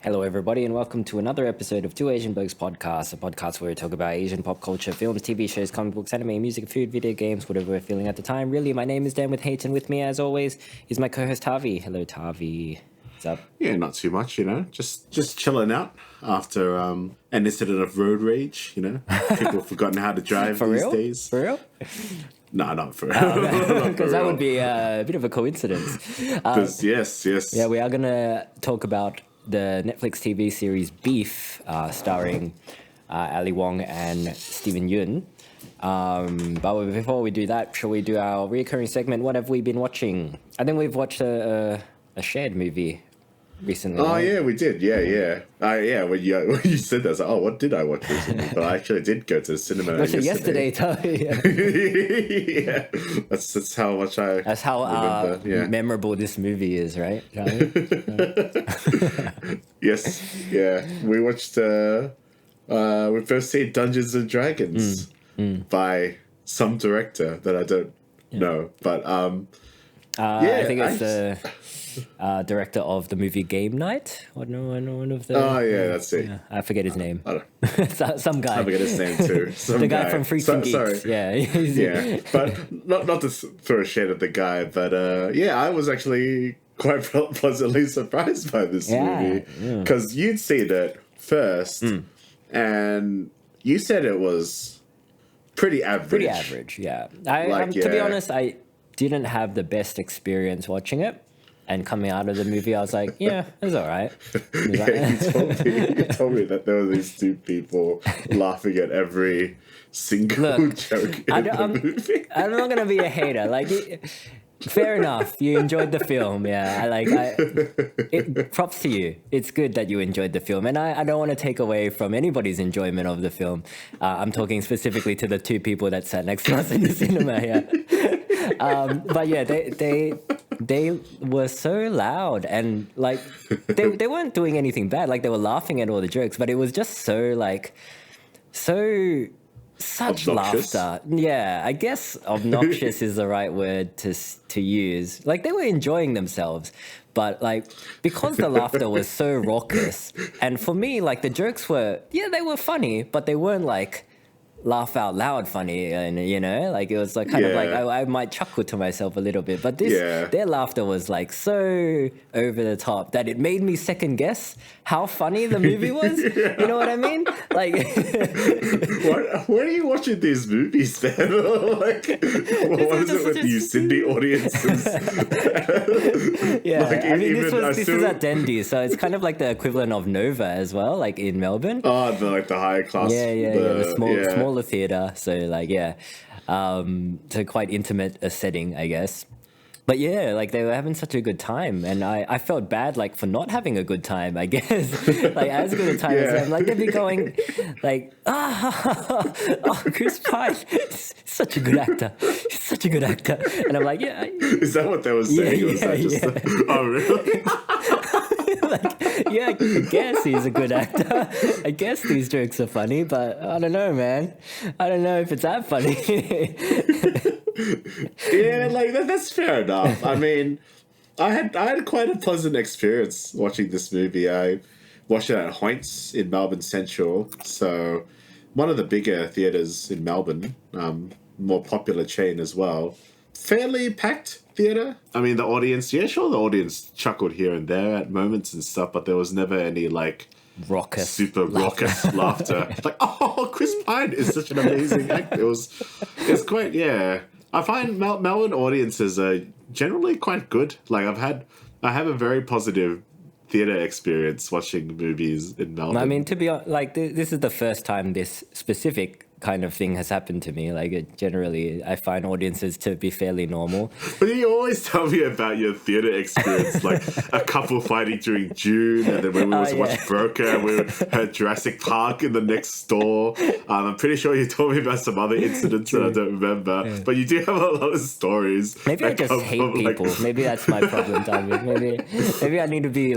Hello, everybody, and welcome to another episode of Two Asian Blokes Podcast, a podcast where we talk about Asian pop culture, films, TV shows, comic books, anime, music, food, video games, whatever we're feeling at the time. Really, my name is Dan with H, and with me, as always, is my co-host Tavi. Hello, Tavi. What's up? Yeah, not too much, just chilling out after an incident of road rage, People have forgotten how to drive For these real? days. For real? No, not for real. Because that would be a bit of a coincidence. Yes. Yeah, we are going to talk about the Netflix TV series Beef, starring Ali Wong and Stephen Yeun. But before we do that, shall we do our recurring segment, What Have We Been Watching? I think we've watched a shared movie recently. Oh, right? yeah, we did. Yeah. When you said that, I was like, what did I watch recently? But I actually did go to the cinema Yesterday, Tavi. Yeah. That's how much I That's how remember. Yeah. memorable this movie is, right? Yes, yeah. We watched, we first seen Dungeons and Dragons by some director that I don't know. But, I think it's the director of the movie Game Night. One of the. Oh, yeah, that's it. Yeah, I forget his name. I don't Some guy. I forget his name too. The guy from Freaks and Geeks. Sorry. Yeah. Yeah, but not to throw a shade at the guy, but I was actually quite pleasantly surprised by this movie because you'd seen it first, and you said it was pretty average. Pretty average, yeah. To be honest, I didn't have the best experience watching it. And coming out of the movie, I was like, yeah, it was all right. You told me that there were these two people laughing at every single joke in the movie. I'm not going to be a hater. Fair enough. You enjoyed the film, yeah. Props to you. It's good that you enjoyed the film. And I don't want to take away from anybody's enjoyment of the film. I'm talking specifically to the two people that sat next to us in the cinema here. But yeah, they were so loud and they weren't doing anything bad. They were laughing at all the jokes, but it was just such obnoxious. laughter. Yeah, I guess obnoxious is the right word to use. They were enjoying themselves, but because the laughter was so raucous, and for me, the jokes were, they were funny, but they weren't laugh out loud funny, and it was I might chuckle to myself a little bit, but their laughter was so over the top that it made me second guess how funny the movie was. You know what I mean? Where are you watching these movies then? What is it with you Sydney audiences? This is at Dendy, so it's kind of like the equivalent of Nova as well, in Melbourne. Oh, the higher class. The smaller theater. So it's a quite intimate setting, I guess. But they were having such a good time, and I felt bad for not having a good time, I guess. As good a time as them. They'd be going Chris Pine, he's such a good actor. He's such a good actor. And I'm like, yeah. Is that what they were saying? Yeah, was that just oh, really? I guess he's a good actor. I guess these jokes are funny, but I don't know, man. I don't know if it's that funny. Yeah, that's fair enough. I mean, I had quite a pleasant experience watching this movie. I watched it at Hoyts in Melbourne Central, so one of the bigger theaters in Melbourne, more popular chain as well. Fairly packed theater. I mean, the audience, the audience chuckled here and there at moments and stuff, but there was never any raucous, super raucous laughter. Chris Pine is such an amazing actor. It's quite, yeah. I find Melbourne audiences are generally quite good. I have a very positive theater experience watching movies in Melbourne. I mean, to be honest, this is the first time this specific kind of thing has happened to me. Generally, I find audiences to be fairly normal. But you always tell me about your theater experience, a couple fighting during June, and then when we watched Broker, and we heard Jurassic Park in the next door. I'm pretty sure you told me about some other incidents that I don't remember, but you do have a lot of stories. Maybe I just hate people. Maybe that's my problem, David. Maybe I need to be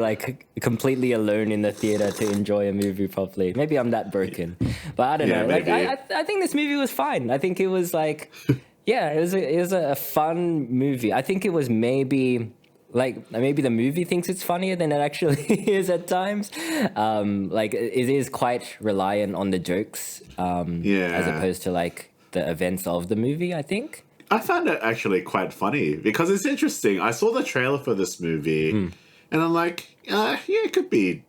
completely alone in the theater to enjoy a movie properly. Maybe I'm that broken, but I don't know. Maybe. I think this movie was fine. I think it was it was a fun movie. I think it was maybe like maybe the movie thinks it's funnier than it actually is at times. Like it is quite reliant on the jokes, as opposed to like the events of the movie, I think. I found it actually quite funny because it's interesting. I saw the trailer for this movie and I'm like, yeah, it could be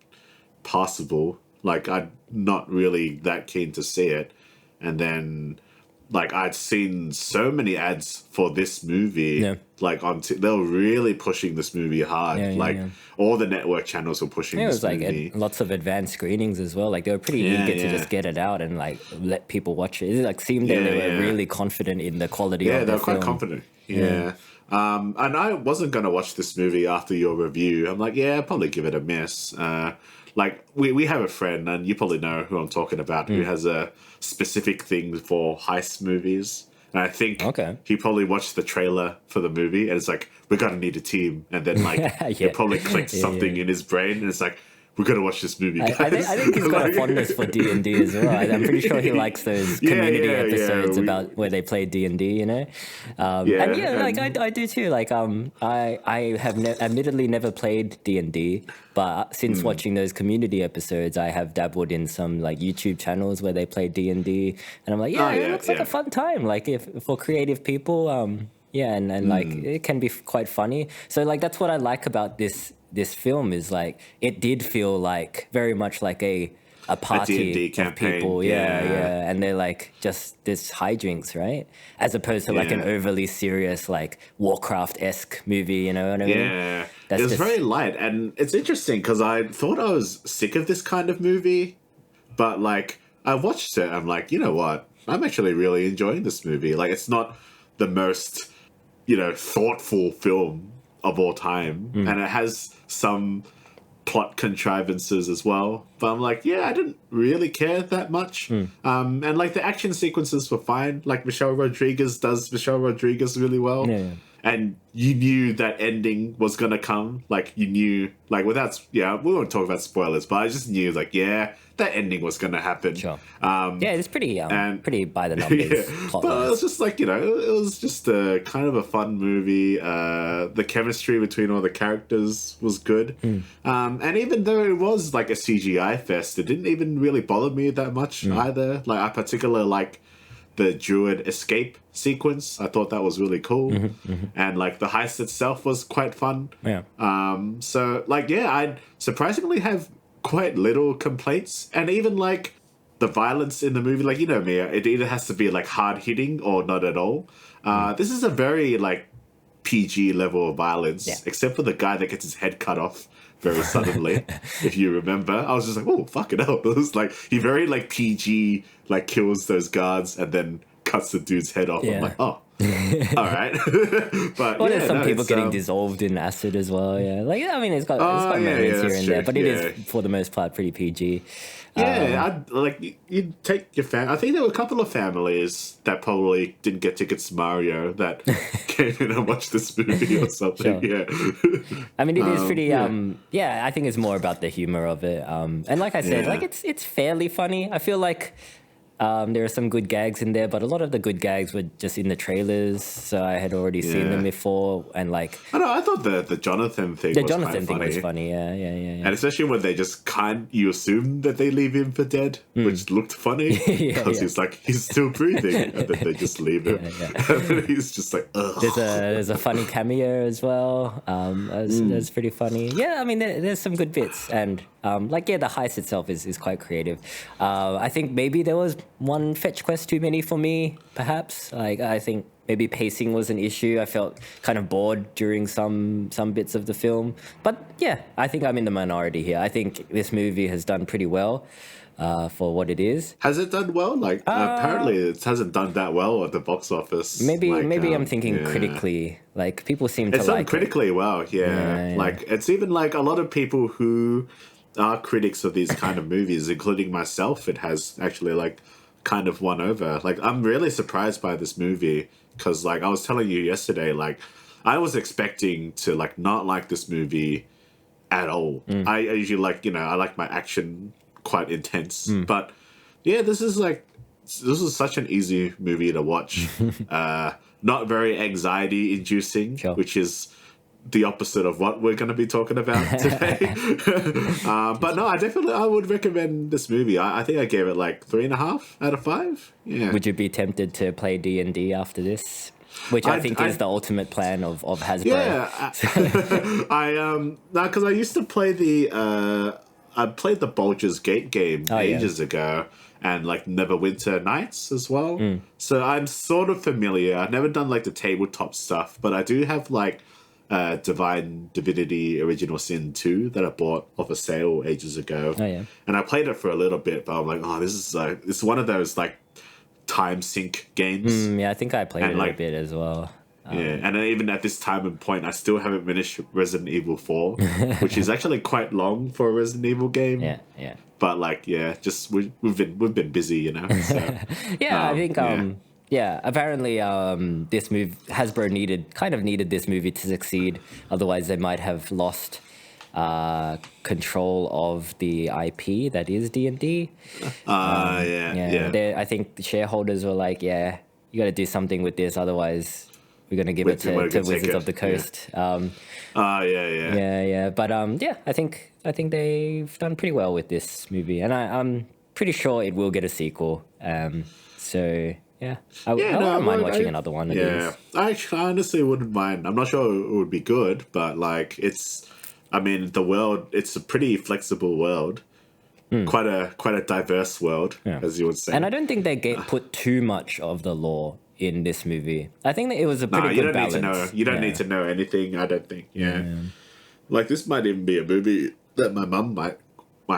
possible. Like, I'm not really that keen to see it. And then, like, I'd seen so many ads for this movie. Like, they were really pushing this movie hard. All the network channels were pushing this movie. It was, like, lots of advanced screenings as well. Like, they were pretty eager to just get it out and, like, let people watch it. It, like, seemed that they were really confident in the quality of the film. Yeah, they were quite confident. Yeah. And I wasn't going to watch this movie after your review. I'm like, I'll probably give it a miss. Like, we have a friend, and you probably know who I'm talking about, who has a specific thing for heist movies. And I think he probably watched the trailer for the movie, and it's like, we're going to need a team. And then, like, it probably clicked something in his brain, and it's like, we're going to watch this movie, guys. I think he's got a fondness for D&D as well. I'm pretty sure he likes those community episodes about where they play D&D, you know? I do too. Like, I have admittedly never played D&D, but since watching those community episodes, I have dabbled in some, like, YouTube channels where they play D&D, and I'm like, it looks like a fun time. Like, if for creative people, and like, it can be quite funny. So, like, that's what I like about this film is, like, it did feel like very much like a party D&D campaign. Of people, and they're like just this hijinks, right? As opposed to like an overly serious, like Warcraft-esque movie, you know what I mean? Yeah, it was very light, and it's interesting because I thought I was sick of this kind of movie, but like I watched it, I'm like, you know what? I'm actually really enjoying this movie. Like, it's not the most, thoughtful film of all time, and it has some plot contrivances as well, but I'm like, I didn't really care that much. And like the action sequences were fine. Like Michelle Rodriguez does Michelle Rodriguez really well, and you knew that ending was gonna come. Like, you knew, like, without we won't talk about spoilers, but I just knew, like, that ending was gonna happen. Sure. It's pretty pretty by the numbers. Plot but it was just like, it was just a kind of a fun movie. The chemistry between all the characters was good. And even though it was like a CGI fest, it didn't even really bother me that much either. Like, I particularly like the Druid escape sequence. I thought that was really cool. And like the heist itself was quite fun. So like, I'd surprisingly have quite little complaints. And even like the violence in the movie, like, me, it either has to be like hard hitting or not at all. This is a very like PG level of violence, except for the guy that gets his head cut off very suddenly. If you remember, I was just like, oh, fuck it up. It was like, he very like PG, like kills those guards and then cuts the dude's head off. I'm like, oh, all right. But there's some people getting dissolved in acid as well. Yeah, like, I mean, it's got moments here and there, but it is for the most part pretty PG. I'd like, you'd take your I think there were a couple of families that probably didn't get tickets to Mario that came in and watched this movie or something. I mean, it is pretty. I think it's more about the humor of it. And like I said, like, it's fairly funny. I feel like there are some good gags in there, but a lot of the good gags were just in the trailers, so I had already seen them before. And like, I know, I thought the Jonathan thing. The Jonathan thing was funny, yeah. And especially when they just you assume that they leave him for dead, which looked funny because he's still breathing, and then they just leave him, and then he's just like, ugh. There's a funny cameo as well. That's pretty funny. Yeah, I mean, there's some good bits, and the heist itself is quite creative. I think maybe there was one fetch quest too many for me, perhaps. Like, I think maybe pacing was an issue. I felt kind of bored during some bits of the film. But I think I'm in the minority here. I think this movie has done pretty well for what it is. Has it done well? Like, apparently it hasn't done that well at the box office. Maybe I'm thinking critically. Like, people seem to like it. It's done critically well, Like, it's even like a lot of people who are critics of these kind of movies, including myself, it has actually like kind of won over. Like, I'm really surprised by this movie because, like, I was telling you yesterday, like, I was expecting to like not like this movie at all. I usually like, I like my action quite intense, but this is such an easy movie to watch. Not very anxiety inducing, which is the opposite of what we're going to be talking about today. But no, I would recommend this movie. I think I gave it like 3.5 out of 5. Yeah. Would you be tempted to play D&D after this? Which I think is the ultimate plan of Hasbro. Yeah, because I used to play I played the Baldur's Gate game ages ago, and like Neverwinter Nights as well. So I'm sort of familiar. I've never done like the tabletop stuff, but I do have like Divine Divinity Original Sin 2 that I bought off a sale ages ago. And I played it for a little bit, but I'm like, oh, this is it's one of those like time sink games. Yeah, I think I played it a bit as well. And even at this time and point, I still haven't finished Resident Evil 4, which is actually quite long for a Resident Evil game. Yeah. But like, just we've been busy, you know. So, I think apparently this move Hasbro needed this movie to succeed. Otherwise, they might have lost control of the IP that is D&D. I think the shareholders were like, you got to do something with this, otherwise we're going to give it to Wizards of the Coast. But I think they've done pretty well with this movie, and I'm pretty sure it will get a sequel. I wouldn't mind watching another one of these. I honestly wouldn't mind. I'm not sure it would be good, but like the world, it's a pretty flexible world. Quite a diverse world, as you would say. And I don't think they put too much of the lore in this movie. I think that it was a pretty good balance. You don't need to know anything, I don't think. Like, this might even be a movie that my mum might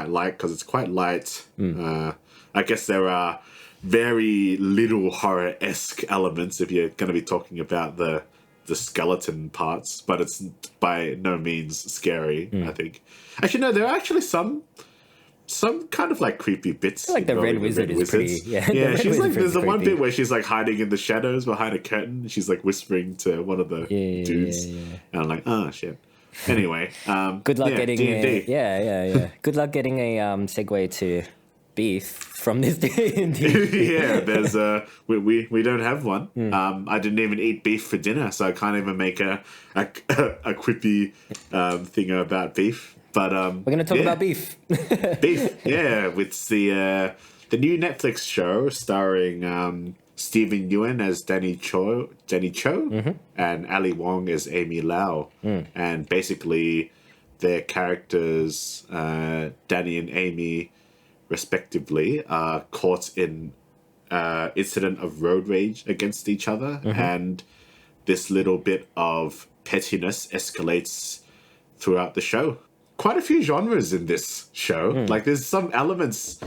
like, because it's quite light. I guess there are very little horror-esque elements if you're going to be talking about the skeleton parts, but it's by no means scary, I think. Actually, no, there are actually some kind of like creepy bits. I feel like the Red Wizard is pretty... Yeah, she's like, there's the one bit where she's like hiding in the shadows behind a curtain. She's like whispering to one of the dudes. And I'm like, oh, shit. Anyway. Good luck getting D&D. Good luck getting a segue to beef from this D&D. There's we don't have one. I didn't even eat beef for dinner, so I can't even make a quippy thing about beef. But we're going to talk about beef. Beef, with the new Netflix show starring Stephen Yeun as Danny Cho, and Ali Wong as Amy Lau. And basically their characters, Danny and Amy, respectively, are caught in incident of road rage against each other, and this little bit of pettiness escalates throughout the show. Quite a few genres in this show. Like, there's some elements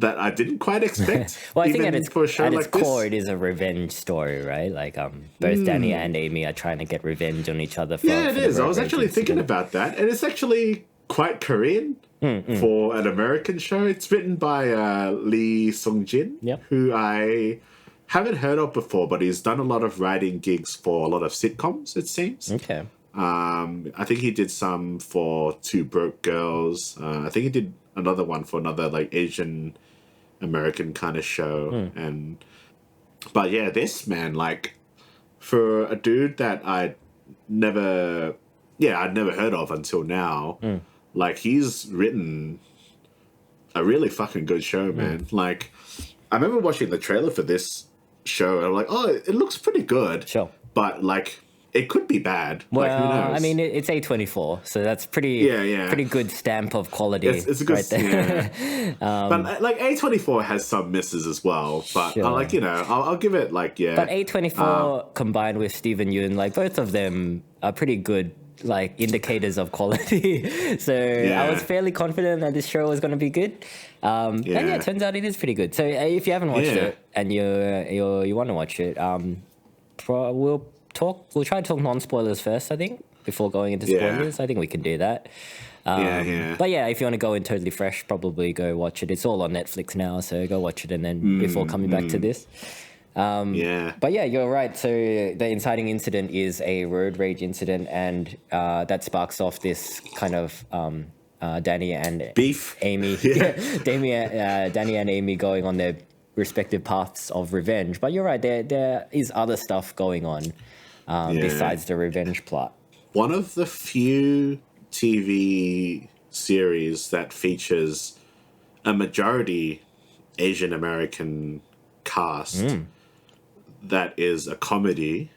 that I didn't quite expect. Well, I think at its core, it is a revenge story, right? Like, both Danny and Amy are trying to get revenge on each other. It is. I was actually thinking about that, and it's actually quite Korean for an American show. It's written by Lee Sung-jin, who I haven't heard of before, but he's done a lot of writing gigs for a lot of sitcoms, it seems. Okay. I think he did some for Two Broke Girls. I think he did another one for another like Asian American kind of show. But this man, like, for a dude that I'd never heard of until now, like, he's written a really fucking good show, man. Like, I remember watching the trailer for this show and I'm like, oh, it looks pretty good. Sure. But like, it could be bad. Well, like, who knows? I mean, it's A24, so that's pretty good stamp of quality. It's a good, right there. But like A24 has some misses as well. But I'll give it like But A24 combined with Stephen Yeun, like, both of them are pretty good, like, indicators of quality. So I was fairly confident that this show was going to be good. And it turns out it is pretty good. So if you haven't watched it and you want to watch it, we'll try to talk non-spoilers first, I think, before going into spoilers. I think we can do that. But if you want to go in totally fresh, probably go watch it. It's all on Netflix now, so go watch it and then before coming back to this. But you're right. So the inciting incident is a road rage incident, and that sparks off this kind of Danny and beef. Amy. Danny and Amy going on their respective paths of revenge. But you're right. There is other stuff going on besides the revenge plot. one of the few TV series that features a majority Asian American cast that is a comedy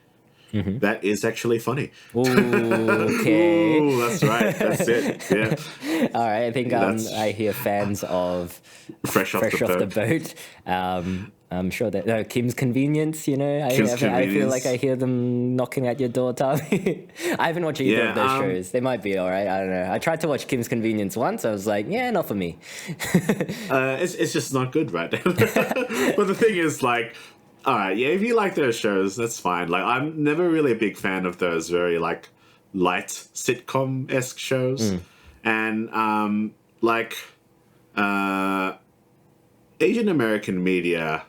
that is actually funny. Ooh, okay. Ooh, that's right. That's it. Yeah. All right. I think I hear fans of Fresh off the boat. I'm sure that Kim's Convenience, you know, I feel Convenience. like I hear them knocking at your door, Tommy. I haven't watched either of those shows. They might be all right. I don't know. I tried to watch Kim's Convenience once. I was like, yeah, not for me. It's just not good, right? But the thing is, like, all right, yeah, if you like those shows, that's fine. Like, I'm never really a big fan of those very, like, light sitcom-esque shows. And, Asian American media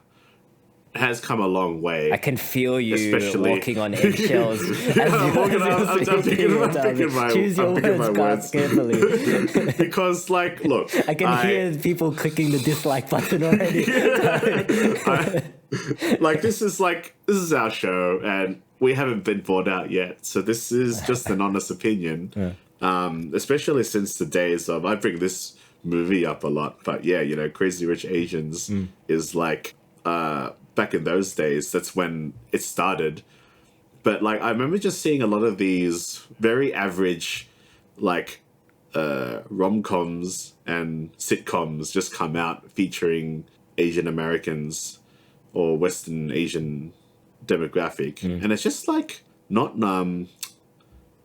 has come a a long way. I can feel you Especially- walking on eggshells. I'm picking my Choose your words words. carefully. Because, like, look, I can hear people clicking the dislike button already. this is our show, and we haven't been bought out yet. So this is just an honest opinion. Especially since the days of, I bring this movie up a lot, but yeah, you know, Crazy Rich Asians is like, back in those days, that's when it started. But like, I remember just seeing a lot of these very average, like, rom-coms and sitcoms just come out featuring Asian Americans or Western Asian demographic. And it's just like, it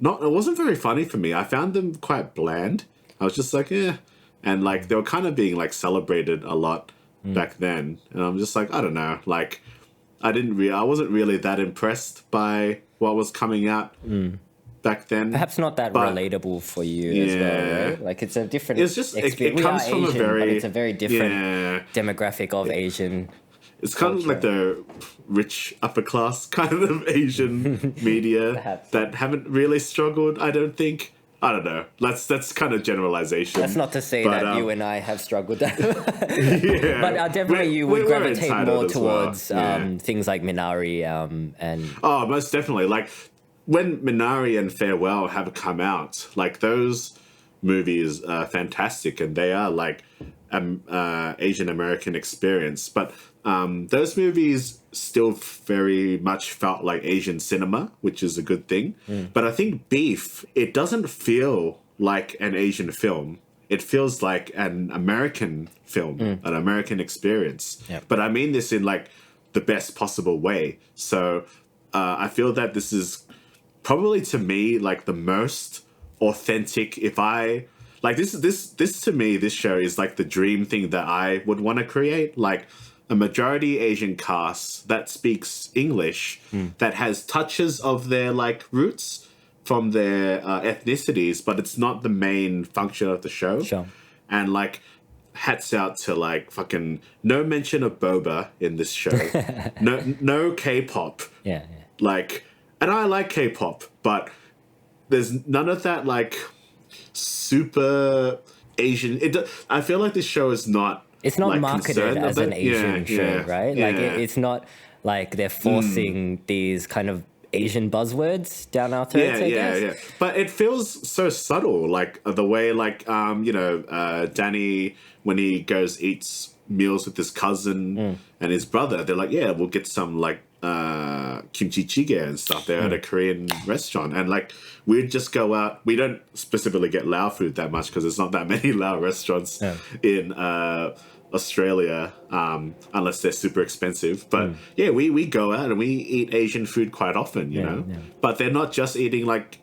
wasn't very funny for me. I found them quite bland. I was just like, eh. And like, they were kind of being like celebrated a lot back then. And I'm just like, I don't know. Like, I wasn't really that impressed by what was coming out back then. Perhaps not that relatable for you as well, right? Like, it's a different It's just, it experience. comes from Asian, a very... but it's a very different Yeah. demographic of Asian. It's kind of like the rich upper class kind of Asian media Perhaps. that haven't really struggled, I don't think. I don't know. That's kind of generalization. That's not to say But, that you and I have struggled. yeah. But definitely you would We're gravitate entitled more as well. towards Yeah. things like Minari and... Oh, most definitely. Like, when Minari and Farewell have come out, like, those movies are fantastic, and they are like Asian American experience. But those movies still very much felt like Asian cinema, which is a good thing. But I think Beef, it doesn't feel like an Asian film. It feels like an American film, an American experience. Yep. But I mean this in like the best possible way. So I feel that this is probably, to me, like the most authentic. If I like this to me, this show is like the dream thing that I would want to create. Like a majority Asian cast that speaks English, that has touches of their like roots from their ethnicities, but it's not the main function of the show. Sure. And like, hats out to like fucking no mention of boba in this show. no K-pop. Yeah. Like, and I like K-pop, but there's none of that like super Asian. I feel like this show is not. It's not like, marketed as an Asian show, right? Like, it's not like they're forcing these kind of Asian buzzwords down our throats, I guess. Yeah. But it feels so subtle, like the way, like, Danny, when he goes eats meals with his cousin and his brother, they're like, yeah, we'll get some like kimchi jjigae and stuff there at a Korean restaurant. And like, we'd just go out. We don't specifically get Lao food that much because there's not that many Lao restaurants in Australia, unless they're super expensive. But yeah, we go out and we eat Asian food quite often, you know. Yeah. But they're not just eating like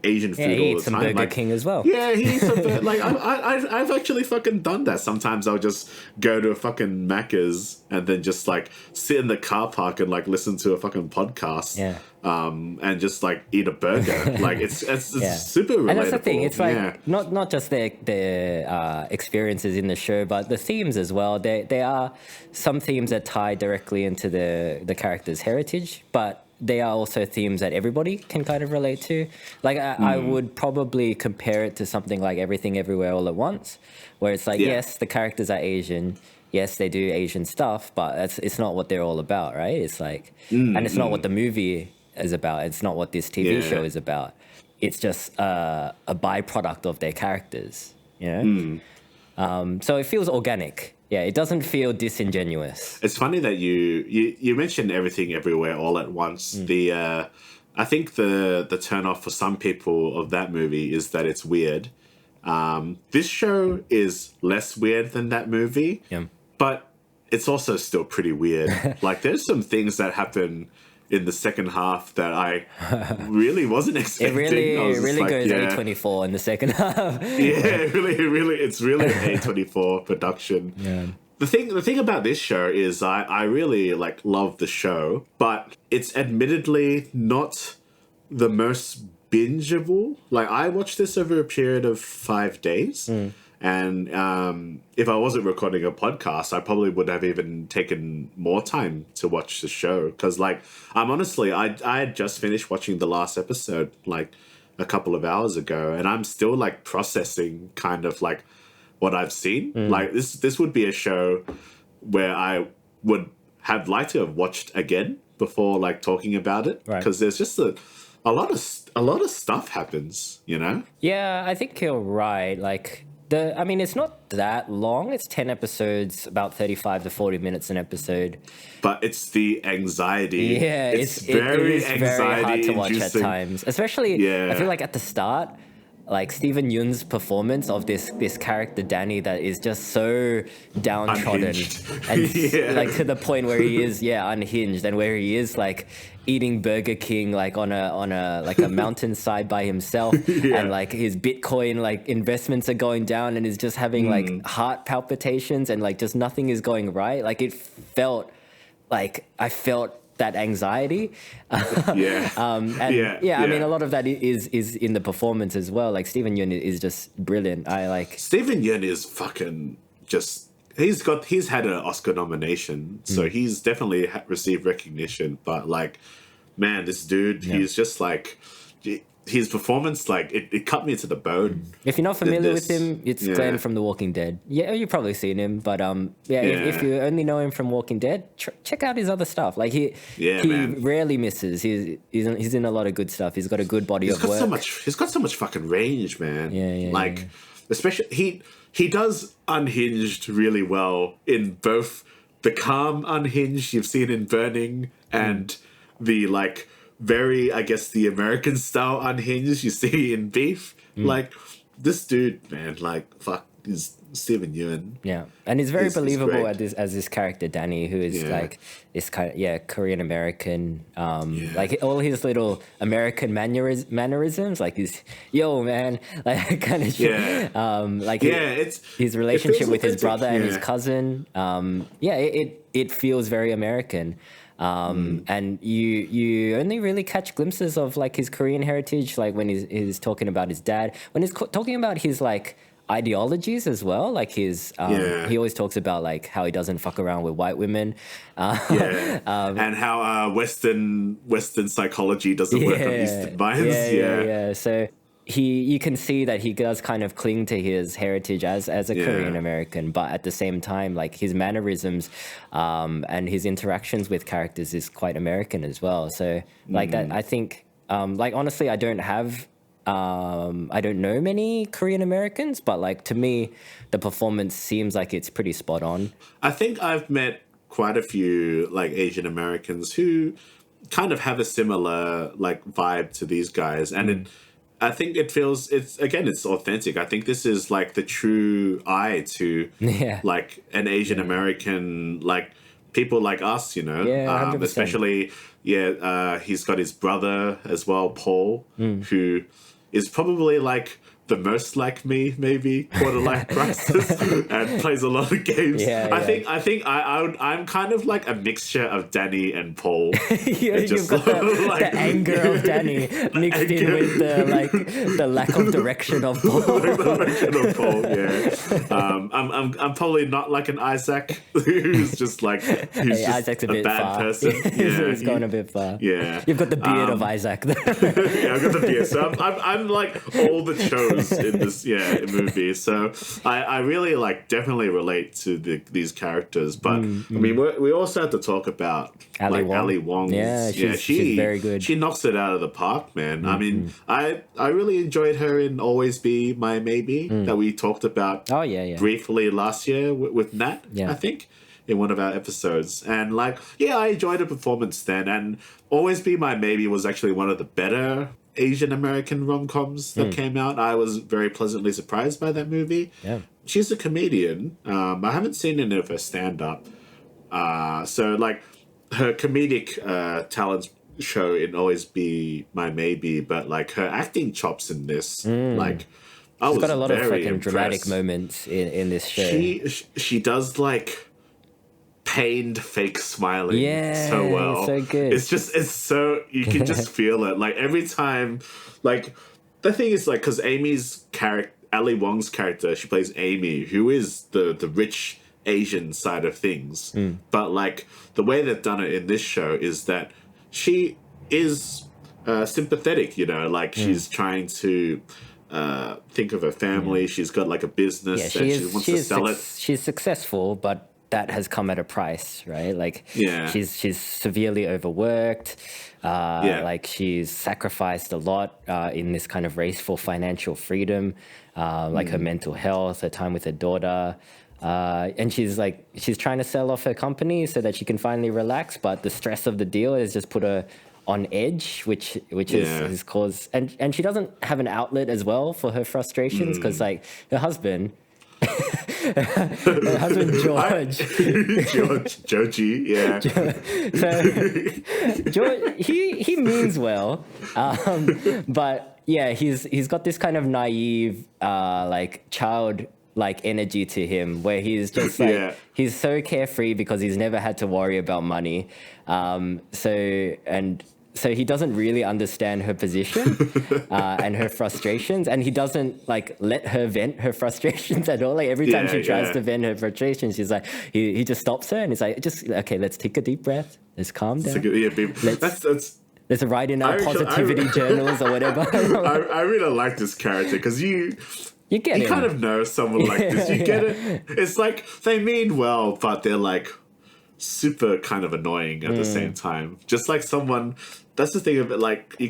Asian food he all eats the time. some Burger Like, King as well. Yeah, he eats a bit. Like I've actually fucking done that. Sometimes I'll just go to a fucking Macca's and then just like sit in the car park and like listen to a fucking podcast. Yeah. And just like eat a burger. Like it's super relatable. And that's the thing. It's like not just their experiences in the show, but the themes as well. There are some themes that tie directly into the character's heritage, but they are also themes that everybody can kind of relate to. Like, I would probably compare it to something like Everything Everywhere All at Once, where it's like, yes, the characters are Asian. Yes, they do Asian stuff, but it's not what they're all about, right? It's like, and it's not what the movie is about. It's not what this TV show is about. it's just a byproduct of their characters, you know? So it feels organic. Yeah, it doesn't feel disingenuous. It's funny that you mentioned Everything Everywhere All at Once. I think the turn off for some people of that movie is that it's weird. This show is less weird than that movie, but it's also still pretty weird. Like, there's some things that happen in the second half that I really wasn't expecting. It really goes A24 in the second half. It's really an A24 production. Yeah. The thing about this show is I really like love the show, but it's admittedly not the most bingeable. Like, I watched this over a period of 5 days. And if I wasn't recording a podcast, I probably would have even taken more time to watch the show. Because, like, I had just finished watching the last episode, like, a couple of hours ago. And I'm still, like, processing kind of, like, what I've seen. Like, this would be a show where I would have liked to have watched again before, like, talking about it. Because there's just a lot of stuff happens, you know? Yeah, I think you're right. Like, it's not that long. It's 10 episodes, about 35 to 40 minutes an episode. But it's the anxiety. Yeah, it is very hard to watch at times. Especially, I feel like at the start, like Steven Yeun's performance of this character Danny that is just so downtrodden and like to the point where he is unhinged, and where he is like eating Burger King like on a like a mountainside by himself, and like his Bitcoin like investments are going down, and is just having like heart palpitations, and like just nothing is going right. Like, it felt like I felt that anxiety. I mean, a lot of that is in the performance as well. Like, Steven Yeun is just brilliant. Steven Yeun is fucking just, he's had an Oscar nomination, so he's definitely received recognition, but like, man, this dude, he's just like, his performance, like, it cut me to the bone. If you're not familiar with him, it's Glenn from The Walking Dead. Yeah, you've probably seen him, but if you only know him from Walking Dead, check out his other stuff. Like, he rarely misses. He's in a lot of good stuff. He's got a good body of work. He's got so much fucking range, man. Yeah. Especially he does Unhinged really well in both the calm Unhinged you've seen in Burning and the like very, I guess, the American style Unhinged you see in Beef. Like, this dude, man, like, fuck, is Steven Yeun. Yeah, and he's very believable as this character Danny, who is like this kind of Korean American, like all his little American mannerisms, like his yo man, like kind of shit. It's his relationship with his brother and his cousin. It feels very American. And you only really catch glimpses of like his Korean heritage, like when he's talking about his dad, when he's talking about his like ideologies as well, like his he always talks about like how he doesn't fuck around with white women, and how Western psychology doesn't work on Eastern minds. So you can see that he does kind of cling to his heritage as a Korean American, but at the same time, like his mannerisms and his interactions with characters is quite American as well. So like that, I think, like honestly, I don't know many Korean Americans, but like to me, the performance seems like it's pretty spot on. I think I've met quite a few like Asian Americans who kind of have a similar like vibe to these guys, and I think it's authentic. I think this is like the true eye to like an Asian American, like people like us, you know, especially, he's got his brother as well, Paul, who is probably like the most like me, maybe quarter life crisis, and plays a lot of games. I think I'm kind of like a mixture of Danny and Paul. You've got the anger of Danny mixed in with the lack of direction of Paul. I'm probably not like an Isaac who's just like Isaac's a bit bad far. person. He's going a bit far. Yeah, you've got the beard of Isaac. I've got the beard. So I'm like all the shows characters in this movie. So I really definitely relate to these characters. But I mean, we also have to talk about Ali Wong. Yeah, she's very good. She knocks it out of the park, man. I mean, I really enjoyed her in Always Be My Maybe that we talked about briefly last year with Nat, I think, in one of our episodes. And I enjoyed her performance then. And Always Be My Maybe was actually one of the better Asian American rom-coms that came out. I was very pleasantly surprised by that movie. Yeah. She's a comedian. I haven't seen any of her stand-up. So her comedic talents show in Always Be My Maybe, but her acting chops in this, I was got a lot of fucking impressed. dramatic moments in this show. She does pained fake smiling so well. So good. It's so you can just feel it. Every time, the thing is because Amy's character, Ali Wong's character, she plays Amy, who is the rich Asian side of things. But the way they've done it in this show is that she is sympathetic. She's trying to think of her family. She's got a business and she wants to sell it. She's successful, but that has come at a price, right? She's severely overworked. She's sacrificed a lot in this kind of race for financial freedom, her mental health, her time with her daughter. And she's trying to sell off her company so that she can finally relax, but the stress of the deal has just put her on edge, which is caused, and she doesn't have an outlet as well for her frustrations because her husband. Her husband Georgie, yeah. So George, he means well, but he's got this kind of naive, child energy to him, where he's just he's so carefree because he's never had to worry about money, so he doesn't really understand her position and her frustrations, and he doesn't let her vent her frustrations at all. Every time she tries to vent her frustrations, she's he just stops her and he's okay, let's take a deep breath, let's calm down. Let's write in our positivity journals or whatever. I really like this character because you kind of know someone like this. You get it. It's they mean well, but they're super kind of annoying at the same time. Just someone. That's the thing of it.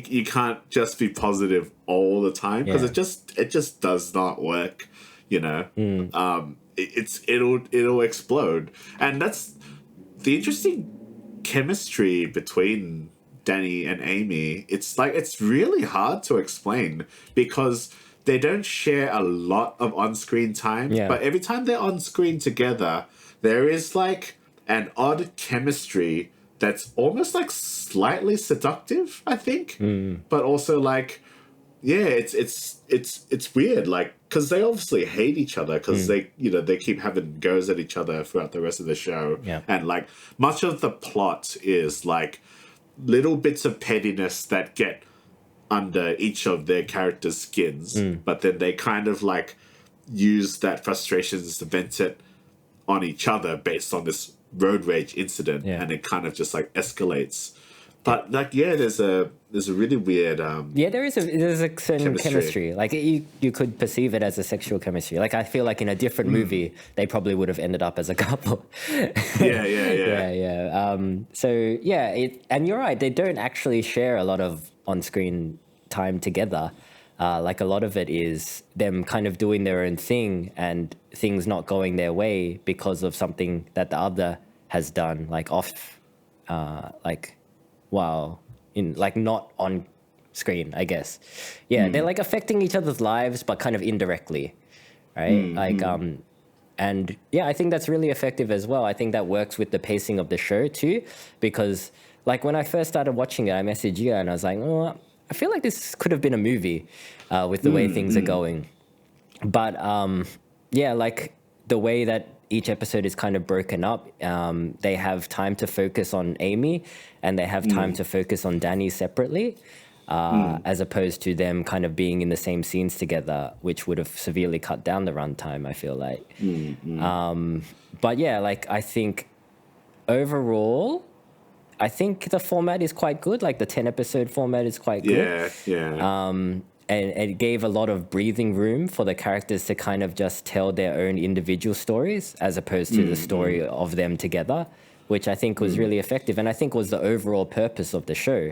You can't just be positive all the time because it just does not work. It'll explode, and that's the interesting chemistry between Danny and Amy. It's really hard to explain because they don't share a lot of on-screen time, but every time they're on screen together, there is an odd chemistry that's almost slightly seductive, I think, but also it's weird, because they obviously hate each other because they keep having goes at each other throughout the rest of the show, and much of the plot is little bits of pettiness that get under each of their characters' skins, but then they kind of use that frustrations to vent it on each other based on this road rage incident, and it kind of just escalates. But there's a really weird there's a certain chemistry. You could perceive it as a sexual chemistry. I feel in a different movie they probably would have ended up as a couple. And you're right, they don't actually share a lot of on-screen time together. A lot of it is them kind of doing their own thing and things not going their way because of something that the other has done, not on screen, I guess. They're affecting each other's lives, but kind of indirectly, right? And I think that's really effective as well. I think that works with the pacing of the show too, because when I first started watching it, I messaged you and I was I feel like this could have been a movie with the way things are going. But the way that each episode is kind of broken up, they have time to focus on Amy and they have time to focus on Danny separately, as opposed to them kind of being in the same scenes together, which would have severely cut down the runtime, I feel like. But I think overall, I think the format is quite good. The 10 episode format is quite good. and it gave a lot of breathing room for the characters to kind of just tell their own individual stories as opposed to the story of them together, which I think was really effective, and I think was the overall purpose of the show,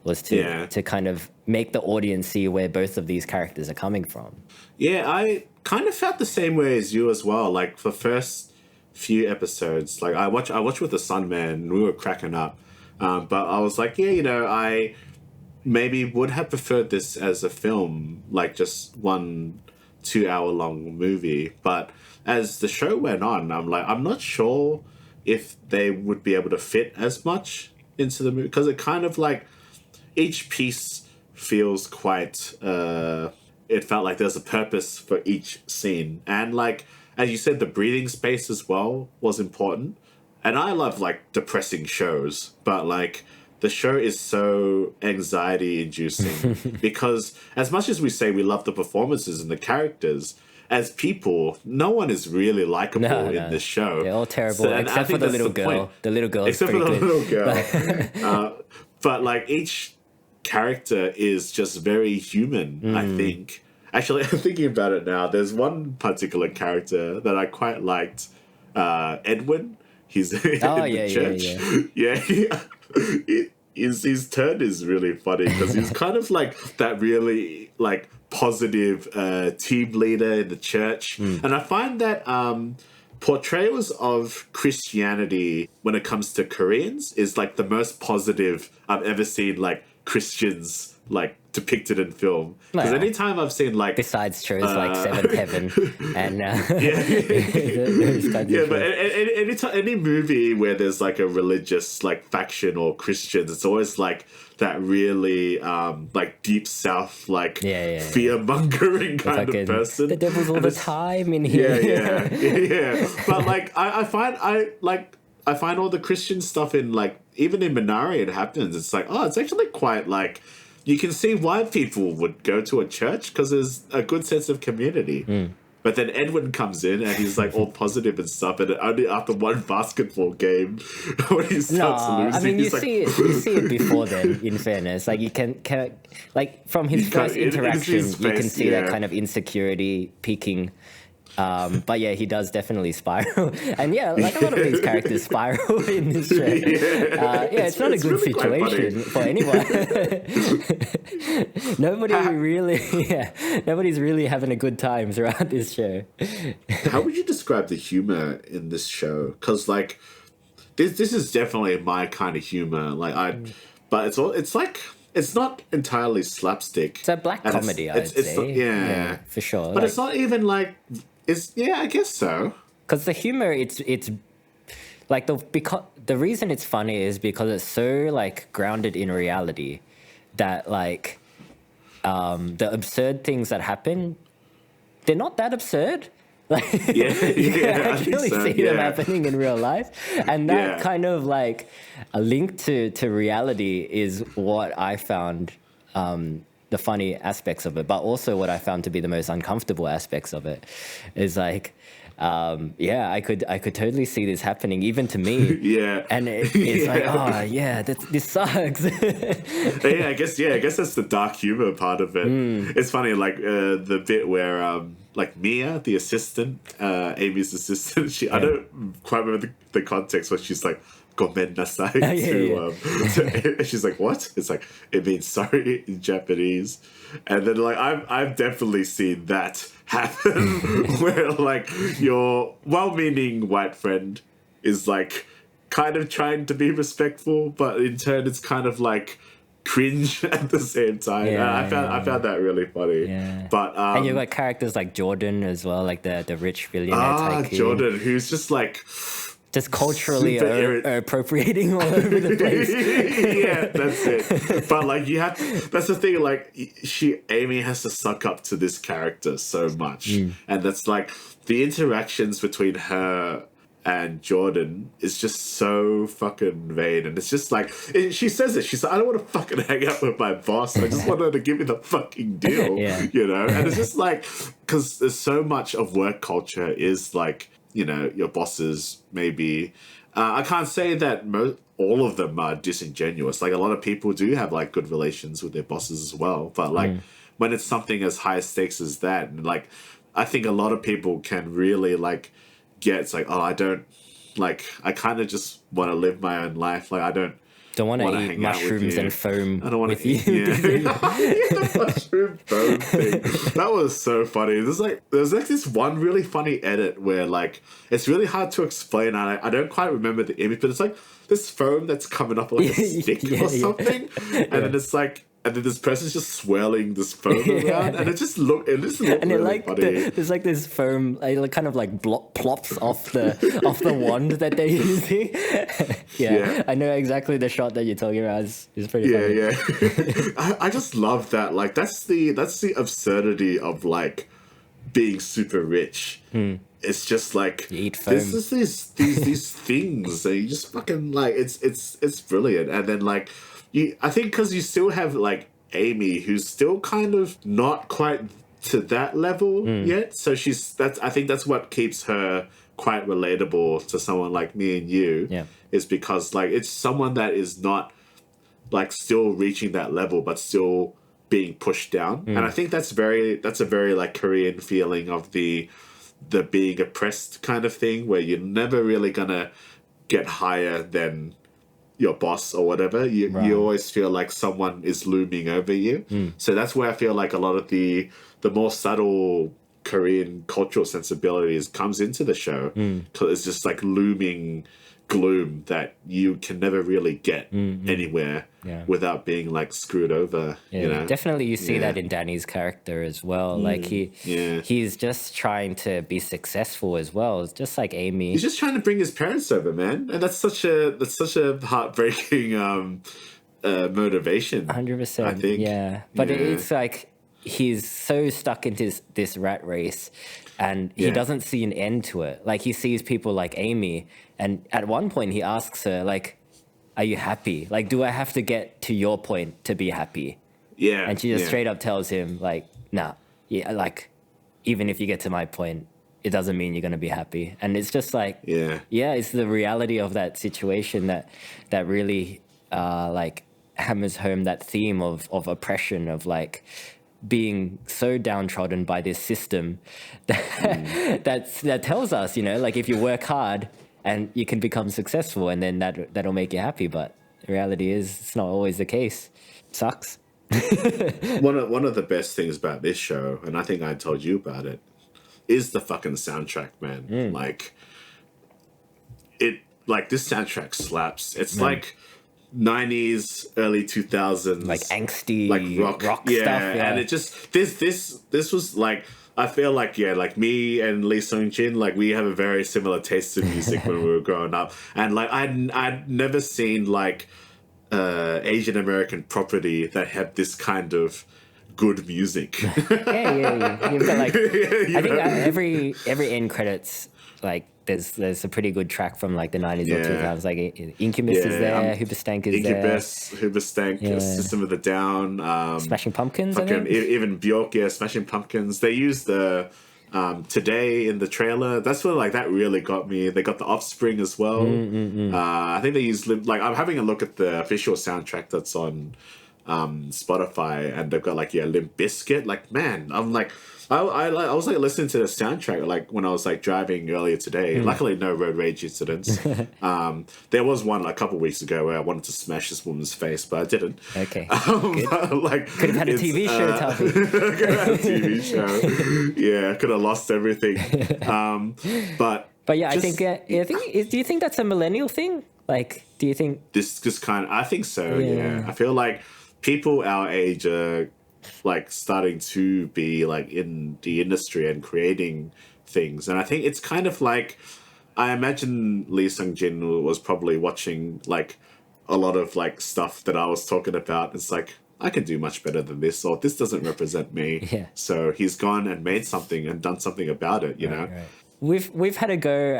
was to kind of make the audience see where both of these characters are coming from. Yeah, I kind of felt the same way as you as well. Like the first few episodes, like I watched with the Sun Man, and we were cracking up. But I was like, yeah, I maybe would have preferred this as a film, like just 1-2 hour long movie. But as the show went on, I'm like, I'm not sure if they would be able to fit as much into the movie, because it kind of like each piece feels quite it felt like there's a purpose for each scene, and like as you said, the breathing space as well was important. And I love like depressing shows, but like the show is so anxiety inducing because as much as we say we love the performances and the characters, as people, no one is really likable in this show. They're all terrible, except for the little girl. The little girl is pretty good. Little girl. But like each character is just very human, I think. Actually, I'm thinking about it now. There's one particular character that I quite liked, Edwin. He's in the church. Yeah. His turn is really funny because he's kind of like that really like positive team leader in the church. And I find that portrayals of Christianity when it comes to Koreans is like the most positive I've ever seen like Christians like depicted in film. Because anytime I've seen like besides shows like Seventh Heaven and but any movie where there's like a religious like faction or Christians, it's always like that really like deep south like fear mongering kind of person. The devil's all the time in here. Yeah. But like I find all the Christian stuff in like even in Minari it happens. It's like, oh, it's actually quite like you can see why people would go to a church because there's a good sense of community. But then Edwin comes in and he's like all positive and stuff, and only after one basketball game when he starts losing. I mean, you see it before then. In fairness, like you can like from his first interaction, you can see that kind of insecurity peaking. But yeah, he does definitely spiral, and like a lot of these characters spiral in this show. It's not a good really situation for anyone. Nobody's really having a good time throughout this show. How would you describe the humor in this show? Because like this is definitely my kind of humor. Like but it's like it's not entirely slapstick. It's a black comedy, I'd say. Yeah, for sure. But like, it's not even like. I guess so. Because the humor, it's like the reason it's funny is because it's so like grounded in reality that like the absurd things that happen, they're not that absurd. Like you actually see them happening in real life, and that kind of like a link to reality is what I found. The funny aspects of it, but also what I found to be the most uncomfortable aspects of it is like, I could totally see this happening even to me. And it's like, this sucks. I guess that's the dark humor part of it. It's funny, like the bit where like Mia, the assistant, Amy's assistant, I don't quite remember the context, but she's like, gomen nasai to she's like, what? It's like, it means sorry in Japanese. And then like I've definitely seen that happen where like your well-meaning white friend is like kind of trying to be respectful, but in turn it's kind of like cringe at the same time. I found that really funny. But and you've got characters like Jordan as well, like the rich billionaire tycoon. Jordan, who's just like just culturally appropriating all over the place. That's it. But like that's the thing, like Amy has to suck up to this character so much. And that's like the interactions between her and Jordan is just so fucking vain. And it's just like, she says it, she's like, I don't want to fucking hang out with my boss. I just want her to give me the fucking deal, you know? And it's just like, because there's so much of work culture is like, you know, your bosses maybe. I can't say that all of them are disingenuous. Like a lot of people do have like good relations with their bosses as well. But like when it's something as high stakes as that, and like I think a lot of people can really like get it's like, oh, I don't like I kind of just want to live my own life. Like I don't want to eat hang out with mushrooms you. and foam I don't want with to eat. you. Yeah. The mushroom foam thing. That was so funny. There's like this one really funny edit where like it's really hard to explain. I don't quite remember the image, but it's like this foam that's coming up like a stick or something, and then it's like. And then this person's just swirling this foam around, and it just looked And really like funny. there's like this foam, like kind of like plops off the wand that they're using. Yeah. I know exactly the shot that you're talking about. It's pretty funny. Yeah. I just love that. Like that's the absurdity of like being super rich. It's just like You eat foam. this is these things that you just fucking like. It's brilliant, and then like. I think because you still have like Amy, who's still kind of not quite to that level yet. So I think that's what keeps her quite relatable to someone like me and you. Yeah. Is because like it's someone that is not like still reaching that level, but still being pushed down. And I think that's a very like Korean feeling of the being oppressed kind of thing, where you're never really gonna get higher than your boss or whatever. You always feel like someone is looming over you. So that's where I feel like a lot of the more subtle Korean cultural sensibilities comes into the show, because it's just like looming gloom that you can never really get anywhere without being like screwed over. Yeah, you know? definitely you see that in Danny's character as well. Like he's just trying to be successful as well. It's just like Amy. He's just trying to bring his parents over, man, and that's such a heartbreaking motivation. 100%. I think. Yeah, but it's like he's so stuck into this rat race, and he doesn't see an end to it. Like he sees people like Amy, and at one point he asks her like, are you happy? Like, do I have to get to your point to be happy? Yeah. And she just straight up tells him like, nah, like even if you get to my point, it doesn't mean you're going to be happy. And it's just like, it's the reality of that situation that really like hammers home that theme of oppression, of like being so downtrodden by this system that tells us, you know, like if you work hard and you can become successful, and then that'll make you happy. But the reality is it's not always the case. It sucks. One of the best things about this show, and I think I told you about it, is the fucking soundtrack, man. Like this soundtrack slaps. It's like 90s, early 2000s, like angsty, like rock stuff. Yeah, and it just this was like. I feel like, like me and Lee Sung-jin, like we have a very similar taste in music when we were growing up. And like I'd never seen like Asian American property that had this kind of good music. Yeah. You've got like, I think every end credits, like there's a pretty good track from like the 90s or 2000s. Like Incubus is there, Hoobastank is Incubus, Hoobastank, System of the Down, Smashing Pumpkins, even Bjork, Smashing Pumpkins. They used the Today in the trailer. That's where like that really got me. They got the Offspring as well. I think they used like I'm having a look at the official soundtrack that's on Spotify, and they've got like Limp Bizkit. Like, man, I'm like I was like listening to the soundtrack like when I was like driving earlier today. Luckily, no road rage incidents. There was one like a couple weeks ago where I wanted to smash this woman's face, but I didn't. Okay. Like, could have had a TV show, Tuffy. Could have had a TV show. Yeah, could have lost everything. But yeah, just, do you think that's a millennial thing? Like, do you think this just kind of? I think so. Yeah, I feel like people our age are like starting to be like in the industry and creating things, and I think it's kind of like I imagine Lee Sung-jin was probably watching like a lot of like stuff that I was talking about. It's like, I can do much better than this, or this doesn't represent me. Yeah. So he's gone and made something and done something about it, you know? Right. We've had a go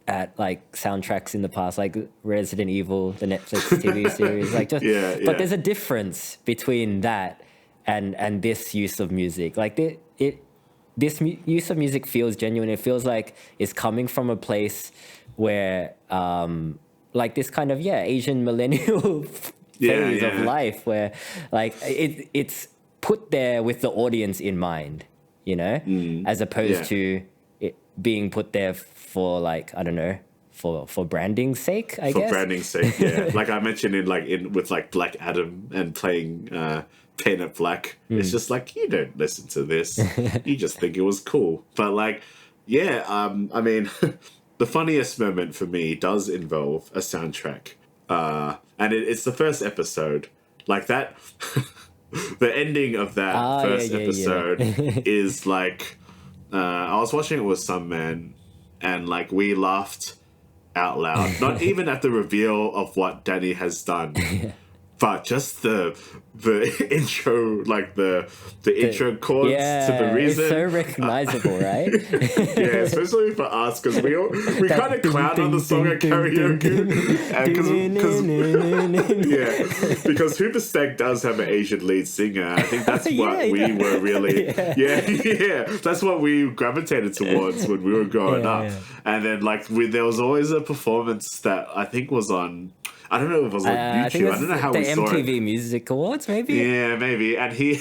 at like soundtracks in the past, like Resident Evil, the Netflix TV series. Like just but there's a difference between that and this use of music. Like this use of music feels genuine. It feels like it's coming from a place where like this kind of Asian millennial phase of life, where like it's put there with the audience in mind, you know, as opposed to it being put there for like, I don't know, for branding's sake, I guess. For branding's sake, yeah. Like I mentioned with like Black Adam and playing Painted Black. It's just like, you don't listen to this. You just think it was cool. But like, yeah, I mean, the funniest moment for me does involve a soundtrack. And it's the first episode. Like that, the ending of that first episode is like, I was watching it with some man and like we laughed out loud. Not even at the reveal of what Danny has done. But just the intro, like the intro chords to the reason. It's so recognizable, right? Yeah, especially for us, because we kind of clown on the song at karaoke. Because Hoobastank does have an Asian lead singer. I think that's what we were really... that's what we gravitated towards when we were growing up. Yeah. And then like there was always a performance that I think was on... I don't know if it was on YouTube. I don't know how we saw it. The MTV Music Awards, maybe? Yeah, maybe. And he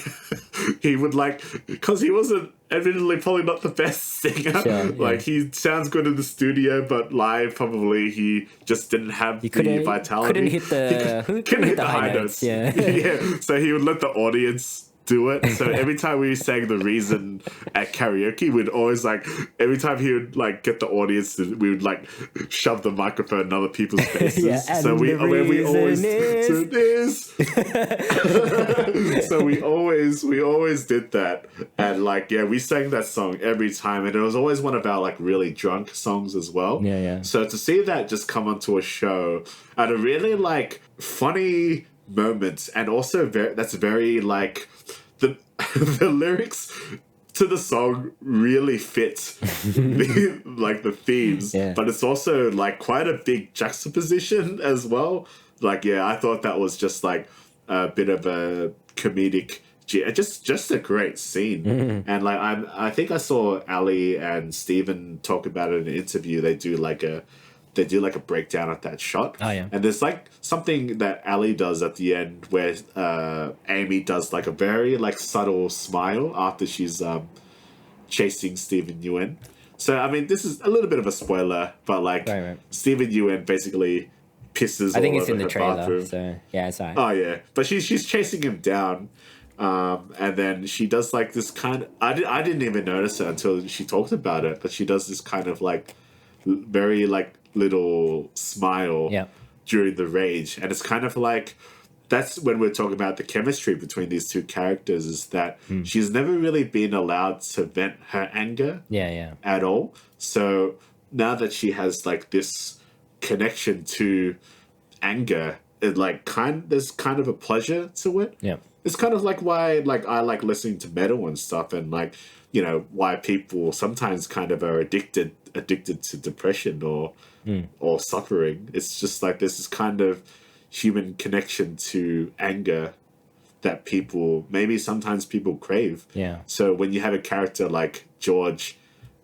would like... Because he wasn't admittedly probably not the best singer. Sure, like, he sounds good in the studio, but live probably he just didn't have the vitality. Couldn't hit the high notes. Yeah. So he would let the audience do it. So every time we sang The Reason at karaoke, we'd always like, every time he would like get the audience, we would like shove the microphone in other people's faces. So we always did that. And like, yeah, we sang that song every time. And it was always one of our like really drunk songs as well. Yeah. So to see that just come onto a show at a really like funny moments, and also that's very like the lyrics to the song really fit the themes, but it's also like quite a big juxtaposition as well. Like, yeah, I thought that was just like a bit of a comedic, just a great scene. And like I think I saw Ali and Steven talk about it in an interview. They do like a breakdown of that shot. Oh, yeah. And there's like something that Ali does at the end where Amy does like a very like subtle smile after she's chasing Steven Yeun. So, I mean, this is a little bit of a spoiler, but like Steven Yeun basically pisses all over her bathroom. I think it's in the trailer, so yeah, it's alright. Oh, yeah. But she's chasing him down. And then she does like this kind of... I didn't even notice it until she talked about it, but she does this kind of like very like little smile during the rage. And it's kind of like, that's when we're talking about the chemistry between these two characters, is that she's never really been allowed to vent her anger at all. So now that she has like this connection to anger, it like there's kind of a pleasure to it. Yeah. It's kind of like why like I like listening to metal and stuff, and like, you know, why people sometimes kind of are addicted to depression or suffering. It's just like there's this kind of human connection to anger that maybe sometimes people crave. Yeah. So when you have a character like George,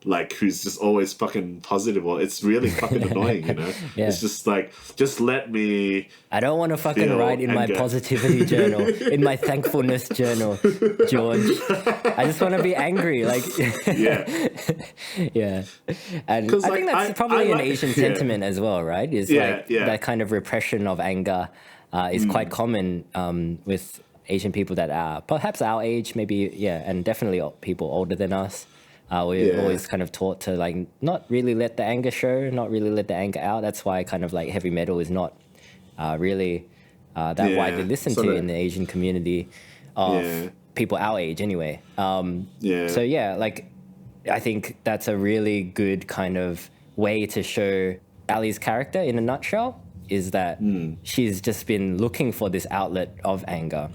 like, who's just always fucking positive, well, it's really fucking annoying, you know? It's just like, just let me... I don't want to fucking write in my positivity journal, in my thankfulness journal, George. I just want to be angry, like... Yeah. And I think that's probably an Asian sentiment as well, right? Is that kind of repression of anger is quite common with Asian people that are perhaps our age, maybe, and definitely people older than us. We're always kind of taught to like not really let the anger show, not really let the anger out. That's why kind of like heavy metal is not really that widely listened to in the Asian community of people our age anyway. So like I think that's a really good kind of way to show Ali's character in a nutshell, is that she's just been looking for this outlet of anger.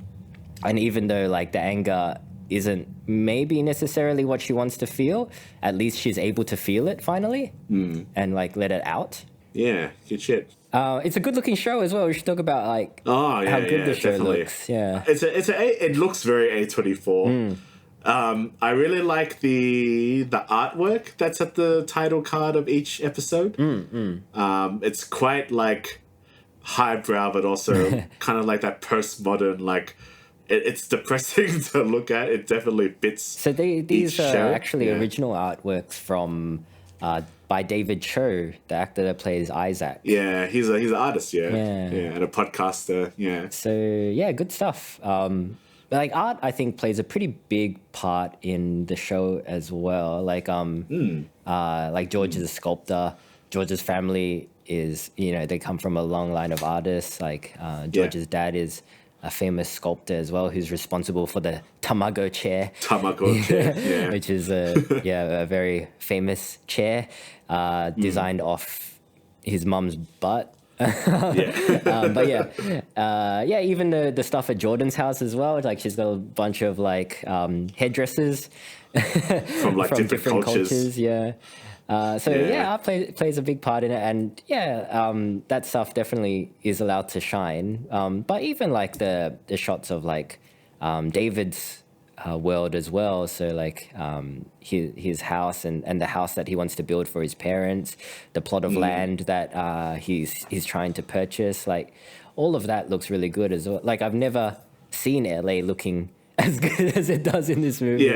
And even though like the anger isn't maybe necessarily what she wants to feel, at least she's able to feel it finally and like let it out. Yeah, good shit. It's a good looking show as well. We should talk about like how good the show looks. Yeah, it looks very A24. I really like the artwork that's at the title card of each episode. It's quite like highbrow, but also kind of like that postmodern like it's depressing to look at. It definitely fits. So these are show. actually original artworks from by David Cho, the actor that plays Isaac. Yeah, he's an artist. Yeah, Yeah. and a podcaster. Yeah. So yeah, good stuff. Like art, I think plays a pretty big part in the show as well. Like George is a sculptor. George's family is, they come from a long line of artists. Like George's dad is a famous sculptor as well, who's responsible for the tamago chair. Yeah. Which is a very famous chair designed off his mum's butt. But even the stuff at Jordan's house as well. Like she's got a bunch of headdresses from different cultures. Art plays a big part in it, and that stuff definitely is allowed to shine. But even like the shots of David's world as well. So his house and the house that he wants to build for his parents, the plot of land that he's trying to purchase. Like all of that looks really good as well. Like I've never seen LA looking as good as it does in this movie.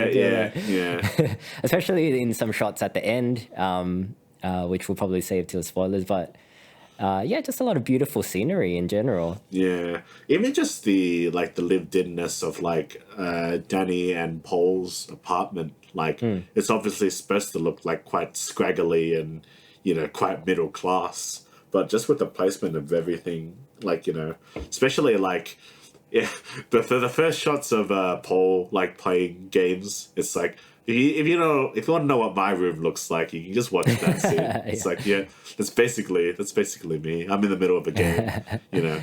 Especially in some shots at the end, which we'll probably save till spoilers. But just a lot of beautiful scenery in general. Yeah, even just the lived-inness of Danny and Paul's apartment. It's obviously supposed to look quite scraggly and quite middle class, but just with the placement of everything, especially the first shots of Paul playing games. It's if you want to know what my room looks like, you can just watch that scene. It's that's basically me. I'm in the middle of a game,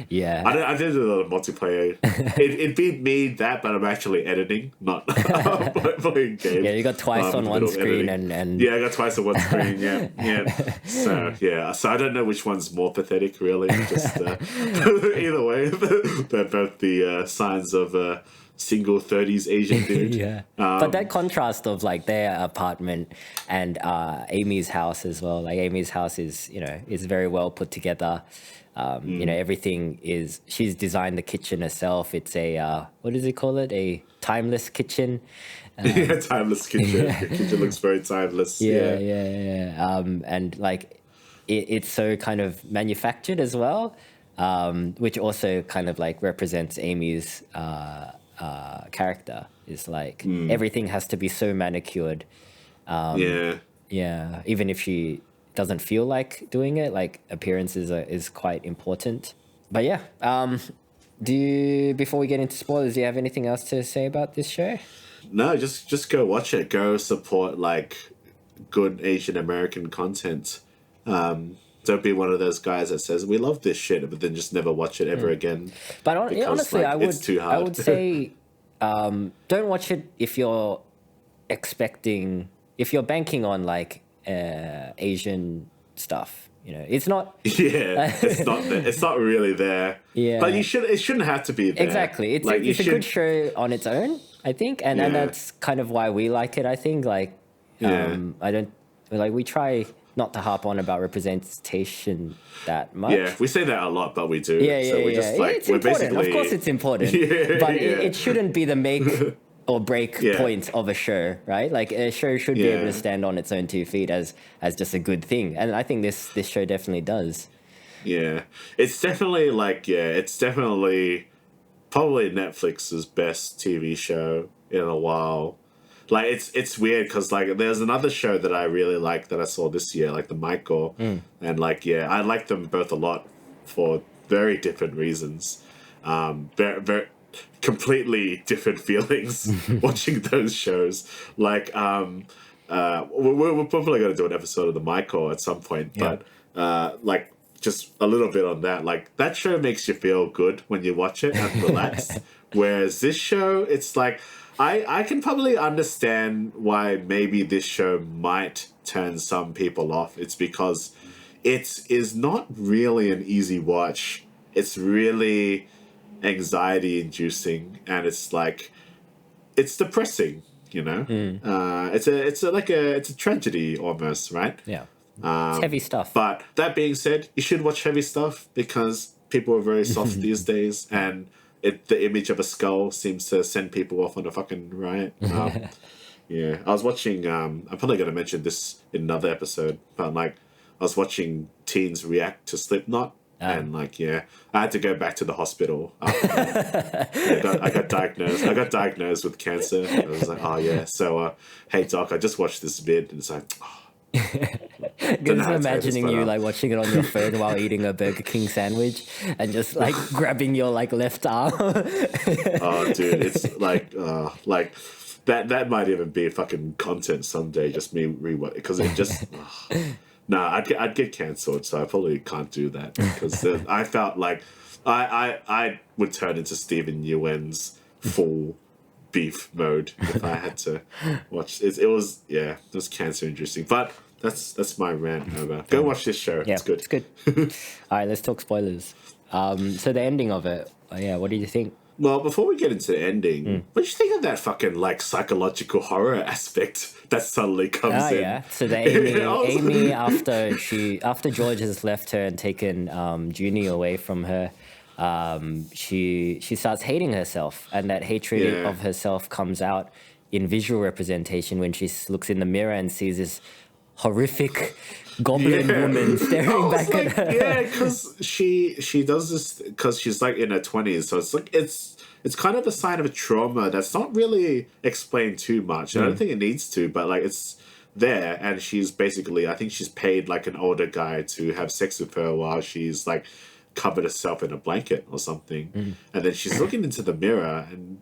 Yeah. I did a lot of multiplayer. It'd be me that, but I'm actually editing, not playing games. Yeah, you got twice on one screen and yeah, I got twice on one screen. Yeah. So I don't know which one's more pathetic, really. Just either way, they're both the signs of single 30s Asian dude. But that contrast of their apartment and Amy's house as well. Like Amy's house is very well put together. Everything is, she's designed the kitchen herself. It's a what does he call it? A timeless kitchen. Timeless kitchen. The kitchen looks very timeless. And it's so kind of manufactured as well, which also kind of represents Amy's character. Is everything has to be so manicured. Even if she doesn't feel like doing it, appearance is quite important. But before we get into spoilers, do you have anything else to say about this show? No, just go watch it. Go support good Asian American content. Don't be one of those guys that says we love this shit, but then just never watch it ever again. But honestly, it's too hard. I would say don't watch it if you're banking on Asian stuff. It's not. It's not really there. Yeah, but it shouldn't have to be there. Exactly. It's a good show on its own, I think, and that's kind of why we like it. I think we try not to harp on about representation that much. Yeah, we say that a lot, but we do. It's we're important. basically... Of course it's important. It shouldn't be the make or break point of a show, right? A show should be able to stand on its own 2 feet as just a good thing. And I think this show definitely does. Yeah. It's definitely it's definitely probably Netflix's best TV show in a while. It's weird because there's another show that I really like that I saw this year, the Michael, and I like them both a lot for very different reasons. Very completely different feelings watching those shows. We're probably going to do an episode of the Michael at some point, but just a little bit on that. That show makes you feel good when you watch it and relax, whereas this show, it's I can probably understand why maybe this show might turn some people off. It's because it is not really an easy watch. It's really anxiety inducing, and it's it's depressing, it's a tragedy almost, right? It's heavy stuff. But that being said, you should watch heavy stuff because people are very soft these days, and the image of a skull seems to send people off on a fucking riot. Yeah, I was watching. I'm probably going to mention this in another episode, but like, I was watching teens react to Slipknot, and like, I had to go back to the hospital. After that. I got diagnosed. I got diagnosed with cancer. I was like, oh yeah. So, hey doc, I just watched this vid, and it's like, Just imagining you like watching it on your phone while eating a Burger King sandwich and just like grabbing your like left arm. Oh, dude, it's like that might even be fucking content someday. Just me rewatch because it just. Nah, I'd get cancelled, so I probably can't do that because I felt like I would turn into Stephen Yeun's full beef mode if I had to watch it. It was cancer inducing, but that's my rant over. Go watch this show. Yeah, it's good. It's good. All right, let's talk spoilers. So the ending of it. What did you think? Well, before we get into the ending, what do you think of that fucking like psychological horror aspect that suddenly comes in? Yeah. So the Amy after George has left her and taken Junie away from her, she starts hating herself, and that hatred of herself comes out in visual representation when she looks in the mirror and sees this horrific goblin woman staring back at her. Yeah, because she does this because she's like in her 20s, so it's like it's kind of a sign of a trauma that's not really explained too much. I don't think it needs to, but like it's there, and she's basically, I think she's paid like an older guy to have sex with her while she's like covered herself in a blanket or something, and then she's looking into the mirror and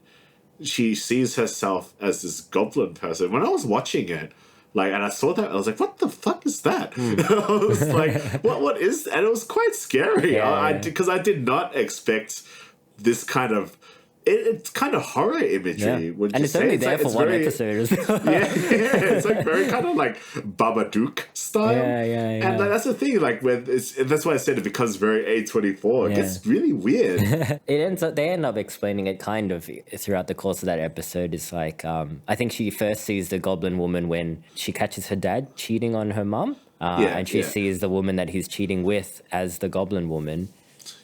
she sees herself as this goblin person. When I was watching it, like, and I saw that, I was like, what the fuck is that? I was like, what is that? And it was quite scary. Because I did not expect this kind of, it's kind of horror imagery. Yeah. And it's only there for one episode as well. It's like very kind of like Babadook style. Yeah. And that's the thing, like that's why I said it becomes very A24. It gets really weird. They end up explaining it kind of throughout the course of that episode. It's like, I think she first sees the goblin woman when she catches her dad cheating on her mum. And she sees the woman that he's cheating with as the goblin woman.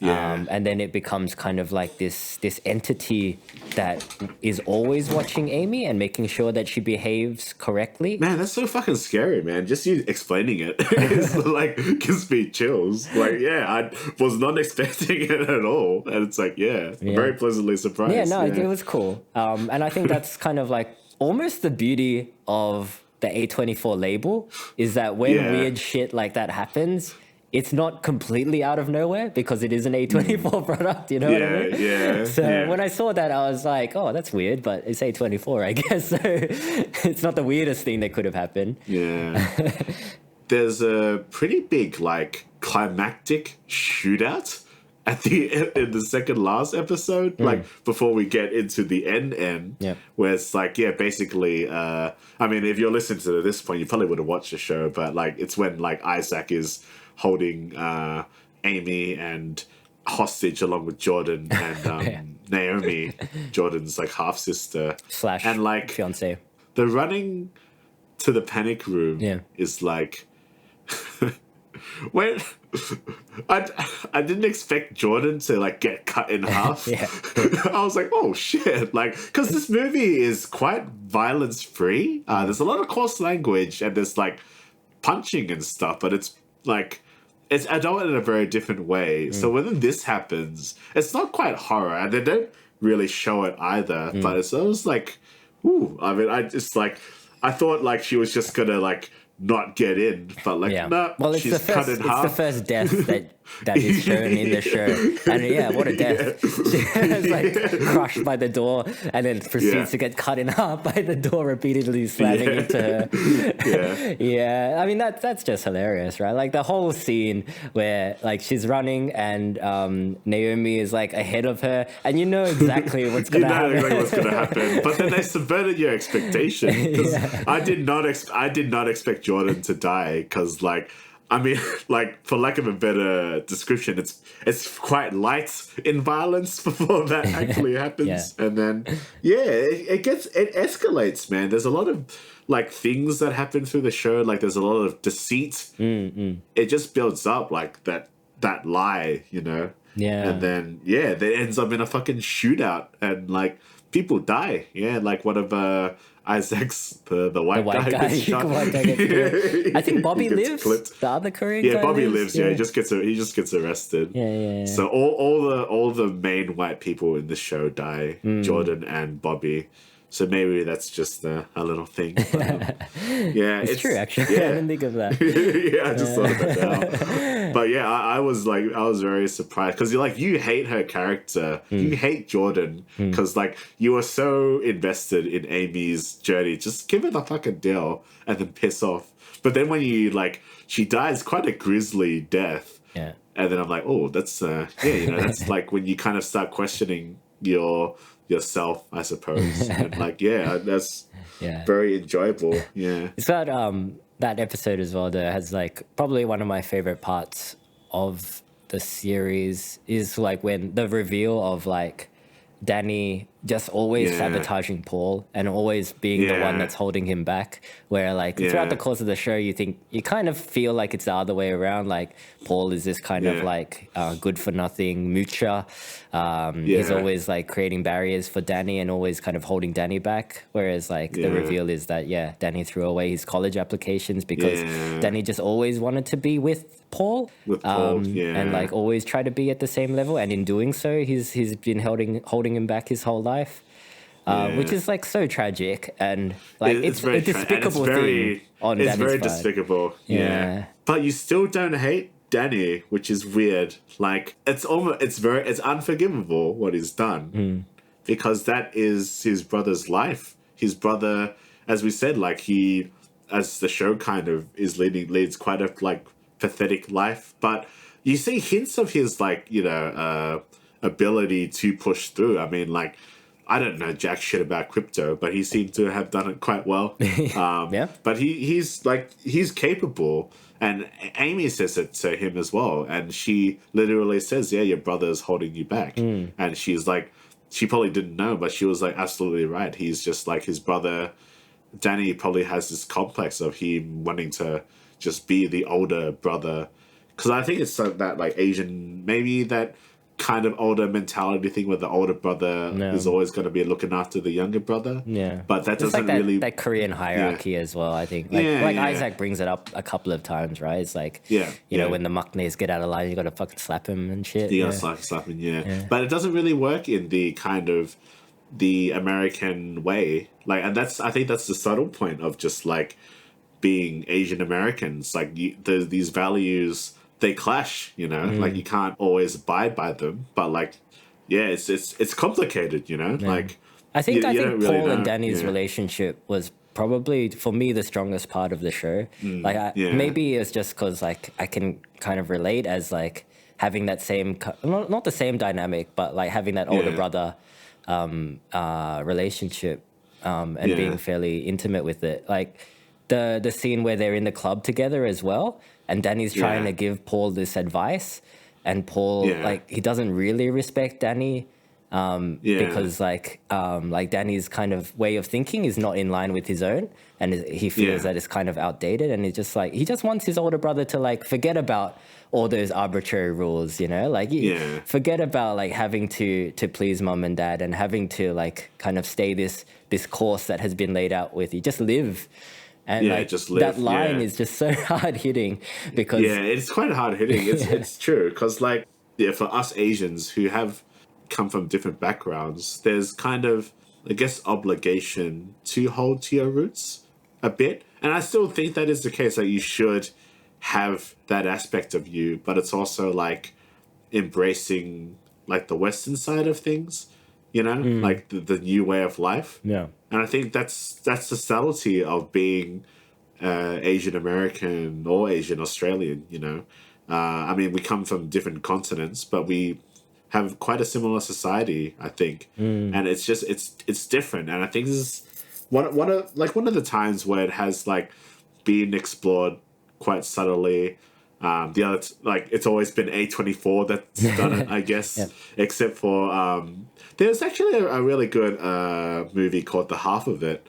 And then it becomes kind of like this entity that is always watching Amy and making sure that she behaves correctly. Man, that's so fucking scary, man. Just you explaining it is like gives me chills. Like, I was not expecting it at all, and it's like, very pleasantly surprised. It was cool. And I think that's kind of like almost the beauty of the A24 label is that when weird shit like that happens, it's not completely out of nowhere because it is an A24 product, you know what I mean? So when I saw that, I was like, oh, that's weird, but it's A24, I guess. So it's not the weirdest thing that could have happened. Yeah. There's a pretty big, like, climactic shootout in the second last episode, like, before we get into the end, where it's like, basically, I mean, if you're listening to this point, you probably would have watched the show, but, like, it's when, like, Isaac is holding Amy and hostage along with Jordan and Naomi, Jordan's like half sister / and like fiance. The running to the panic room is like when I didn't expect Jordan to like get cut in half. I was like, oh shit, like because this movie is quite violence free. There's a lot of coarse language and there's like punching and stuff, but it's like it's adult in a very different way. So when this happens, it's not quite horror, and they don't really show it either. But it's almost like, ooh. I mean, I thought like she was just gonna like not get in, but like no, she's cut in half. It's the first death that is shown in the show, and what a death! It's like crushed by the door, and then proceeds to get cut in half by the door repeatedly slamming into her. I mean that's just hilarious, right? Like the whole scene where like she's running and Naomi is like ahead of her, and you know exactly what's gonna happen. Exactly what's gonna happen, but then they subverted your expectation because I did not expect Jordan to die because like. I mean, like, for lack of a better description, it's quite light in violence before that actually happens. And then, it escalates, man. There's a lot of, like, things that happen through the show. Like, there's a lot of deceit. It just builds up, like, that that lie, you know? Yeah. And then, yeah, that ends up in a fucking shootout and, like, people die. Yeah, like one of Isaac's, the white, white guy. gets shot. White guy gets killed. I think Bobby He gets lives. clipped. The other Korean Yeah, guy Bobby lives. lives. Yeah, he just gets arrested. Yeah. So all the main white people in the show die. Jordan and Bobby. So maybe that's just a little thing. Yeah, It's true, actually. Yeah. I didn't think of that. Yeah, I just thought of it now. But yeah, I was very surprised because you hate her character. You hate Jordan because you were so invested in Amy's journey. Just give her the fucking deal and then piss off. But then when she dies quite a grisly death. Yeah. And then I'm like, oh, that's that's like when you kind of start questioning yourself, I suppose. And that's very enjoyable. Yeah. It's got that episode as well that has probably one of my favorite parts of the series is when the reveal of Danny just always sabotaging Paul and always being the one that's holding him back. Where throughout the course of the show, you kind of feel like it's the other way around. Paul is this kind of good for nothing moocher. He's always creating barriers for Danny and always kind of holding Danny back. Whereas the reveal is that Danny threw away his college applications because Danny just always wanted to be with Paul. And always try to be at the same level. And in doing so, he's been holding him back his whole life. Which is so tragic and it's a despicable thing on Danny's part. It's very despicable. Yeah. But you still don't hate Danny, which is weird. It's unforgivable what he's done. Because that is his brother's life. His brother, as we said, as the show kind of leads quite a pathetic life. But you see hints of his ability to push through. I mean, I don't know jack shit about crypto, but he seemed to have done it quite well. But he's capable, and Amy says it to him as well, and she literally says, "Yeah, your brother's holding you back," and she's she probably didn't know, but she was absolutely right. He's just his brother. Danny probably has this complex of him wanting to just be the older brother, because I think it's that Asian, maybe that kind of older mentality thing where the older brother is always going to be looking after the younger brother. Yeah. But that it's doesn't really... that Korean hierarchy as well, I think. Isaac brings it up a couple of times, right? It's you know, when the maknaes get out of line, you got to fucking slap him and shit. You got to slap him, yeah. But it doesn't really work in the kind of the American way. And I think that's the subtle point of just being Asian Americans. These values... they clash, you know, you can't always abide by them, but it's complicated, you know, I think Paul really and Danny's relationship was probably for me the strongest part of the show. Maybe it's just because I can kind of relate as having that same not the same dynamic, but having that older brother relationship and being fairly intimate with it. The scene where they're in the club together as well. And Danny's trying to give Paul this advice, and Paul he doesn't really respect Danny, because Danny's kind of way of thinking is not in line with his own, and he feels that it's kind of outdated, and he just wants his older brother to forget about all those arbitrary rules, you know, forget about having to please mom and dad and having to kind of stay this course that has been laid out with you. Just live. And just live, that line is just so hard hitting because it's quite hard hitting. It's true because for us Asians who have come from different backgrounds, there's kind of obligation to hold to your roots a bit, and I still think that is the case. You should have that aspect of you, but it's also embracing the Western side of things, you know, the new way of life. And I think that's the subtlety of being Asian American or Asian Australian, you know. I mean, we come from different continents, but we have quite a similar society, I think. And it's just it's different. And I think this is one of the times where it has been explored quite subtly. The other it's always been A24 that's done it, I guess. Except for there's actually a really good movie called The Half of It,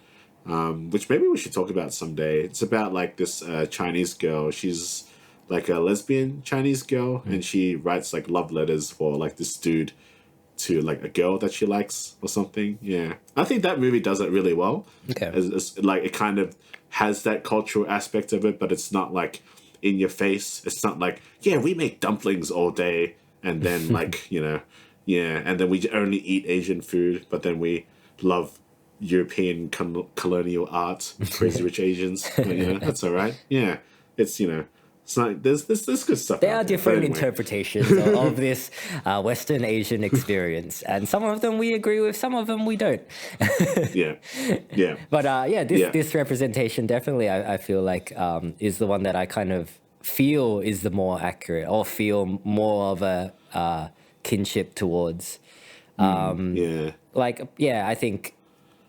which maybe we should talk about someday. It's about this Chinese girl. She's like a lesbian Chinese girl, and she writes like love letters for like this dude to like a girl that she likes or something. Yeah, I think that movie does it really well. Okay. Like it kind of has that cultural aspect of it, but it's not like in your face. It's not like, yeah, we make dumplings all day and then like, yeah, and then we only eat Asian food, but then we love European colonial art, Crazy Rich Asians. But, that's all right. Yeah, it's it's not there's good stuff. There are different interpretations of this Western Asian experience, and some of them we agree with, some of them we don't. Yeah. But this representation definitely, I feel like, is the one that I kind of feel is the more accurate, or feel more of a kinship towards. I think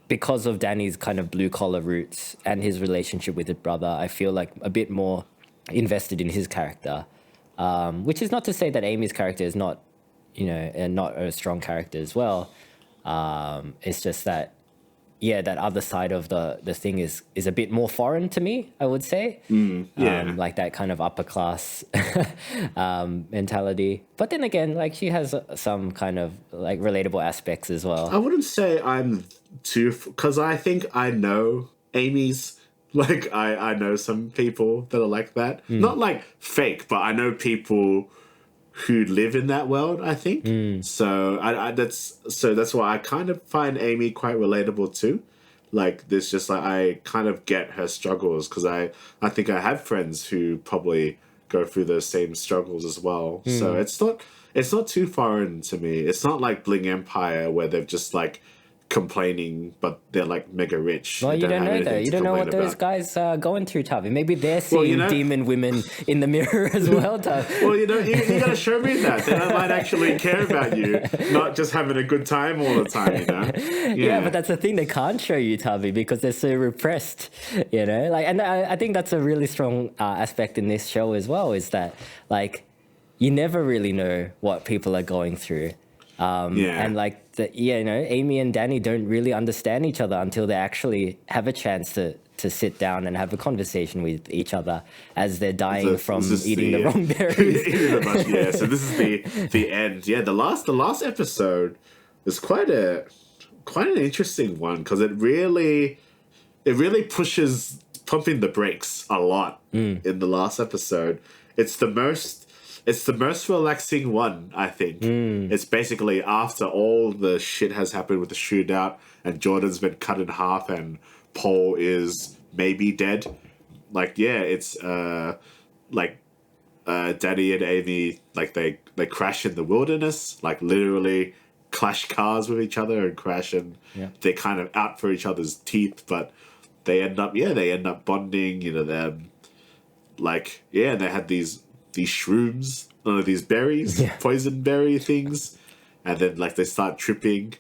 because of Danny's kind of blue collar roots and his relationship with his brother, I feel like a bit more invested in his character, which is not to say that Amy's character is not, not a strong character as well. It's just that, that other side of the thing is a bit more foreign to me, I would say. Like that kind of upper class mentality. But then again, like she has some kind of like relatable aspects as well. I wouldn't say I'm too, because I think I know Amy's. Like, I know some people that are like that. Not like fake, but I know people who live in that world, I think. So that's why I kind of find Amy quite relatable too. Like, there's just like, I kind of get her struggles, because I think I have friends who probably go through those same struggles as well. So it's not too foreign to me. It's not like Bling Empire, where they've just like complaining, but they're like mega rich. Well, you don't know though. You don't know what those guys are going through, Tavi. Maybe they're seeing demon women in the mirror as well, Tavi. Well, you gotta show me that. Then I might actually care about you, not just having a good time all the time. Yeah, but that's the thing, they can't show you, Tavi, because they're so repressed. Like, and I think that's a really strong aspect in this show as well. Is that like you never really know what people are going through. And like Amy and Danny don't really understand each other until they actually have a chance to sit down and have a conversation with each other as they're dying from eating the wrong berries. So this is the end. Yeah, the last episode is quite an interesting one, because it really pushes pumping the brakes a lot in the last episode. It's the most relaxing one, I think. It's basically after all the shit has happened with the shootout and Jordan's been cut in half and Paul is maybe dead. Like, it's Daddy and Amy, like they crash in the wilderness, like literally clash cars with each other and crash, and they're kind of out for each other's teeth, but they end up bonding, them. Like, and they had these shrooms, these berries, poison berry things, and then like they start tripping,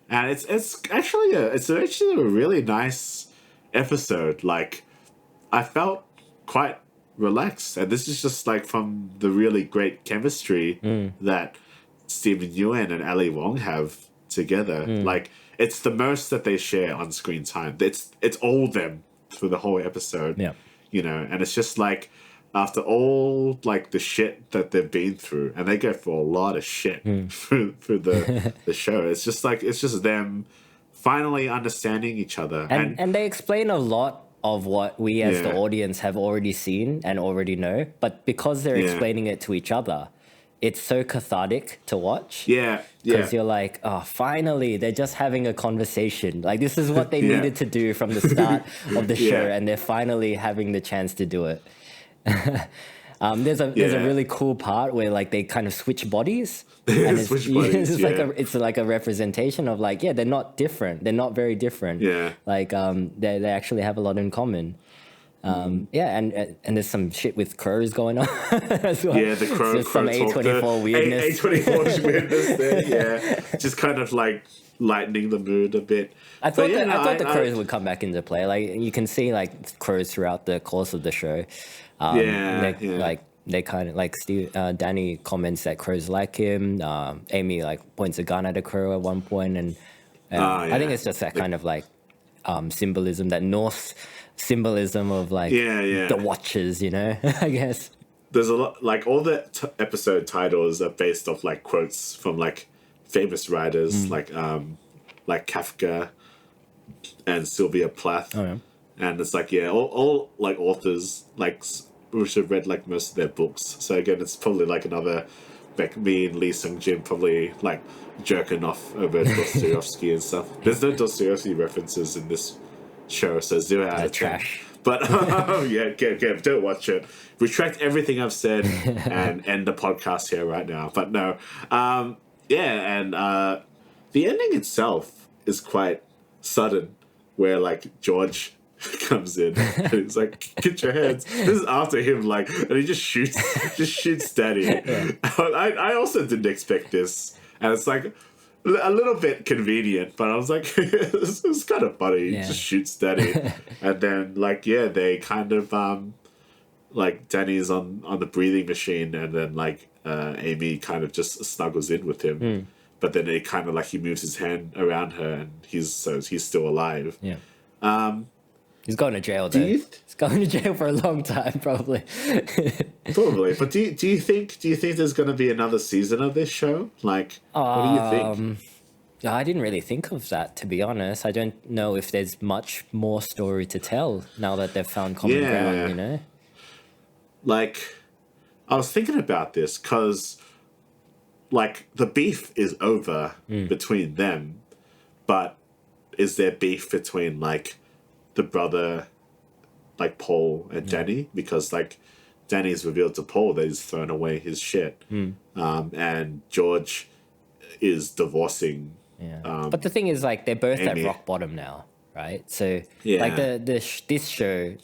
and it's actually a really nice episode. Like, I felt quite relaxed, and this is just like from the really great chemistry that Stephen Yeun and Ali Wong have together. Like, it's the most that they share on screen time. It's all them through the whole episode. And it's just like, after all like the shit that they've been through, and they go through a lot of shit through the show. It's just them finally understanding each other. And they explain a lot of what we as the audience have already seen and already know, but because they're explaining it to each other, it's so cathartic to watch. Because you're like, oh, finally, they're just having a conversation. Like, this is what they needed to do from the start of the show, and they're finally having the chance to do it. There's a really cool part where like they kind of switch bodies, and it's like a representation of like, they're not different, they're not very different. Like they actually have a lot in common. And there's some shit with crows going on as well. The crow some A24 weirdness. A24 weirdness there. Just kind of like lightening the mood a bit. I thought the crows would come back into play. Like, you can see like crows throughout the course of the show. Like they kind of like Danny comments that crows like him. Amy like points a gun at a crow at one point, and I think it's just that kind of like symbolism, that Norse symbolism of like the Watchers, I guess. there's a lot, like all the episode titles are based off like quotes from like famous writers like Kafka and Sylvia Plath. Oh, yeah. And it's like, yeah, all like authors like we should have read like most of their books. So again, it's probably like another, like me and Lee Sung Jin probably like jerking off over Dostoevsky and stuff. There's no Dostoevsky references in this show, so 0 out of 10. Trash. But yeah, don't watch it. Retract everything I've said and end the podcast here right now. But no, yeah, and the ending itself is quite sudden, where like George comes in and he's like, "Get your hands!" This is after him, like, and he just shoots Daddy. Yeah. I also didn't expect this, and it's like a little bit convenient, but I was like, it's kind of funny. Yeah. He just shoots Daddy, and then like they kind of like Danny's on the breathing machine, and then like Amy kind of just snuggles in with him, but then it kind of like he moves his hand around her, and he's still alive. Yeah. He's going to jail though. He's going to jail for a long time, probably. Probably, but do you think there's going to be another season of this show? Like, what do you think? I didn't really think of that, to be honest. I don't know if there's much more story to tell now that they've found common ground. You know, like I was thinking about this because, like, the beef is over between them, but is there beef between like the brother, like Paul and Danny? Because like Danny's revealed to Paul that he's thrown away his shit, and George is divorcing. Yeah, but the thing is, like, they're both Amy. At rock bottom now, right? So like this show,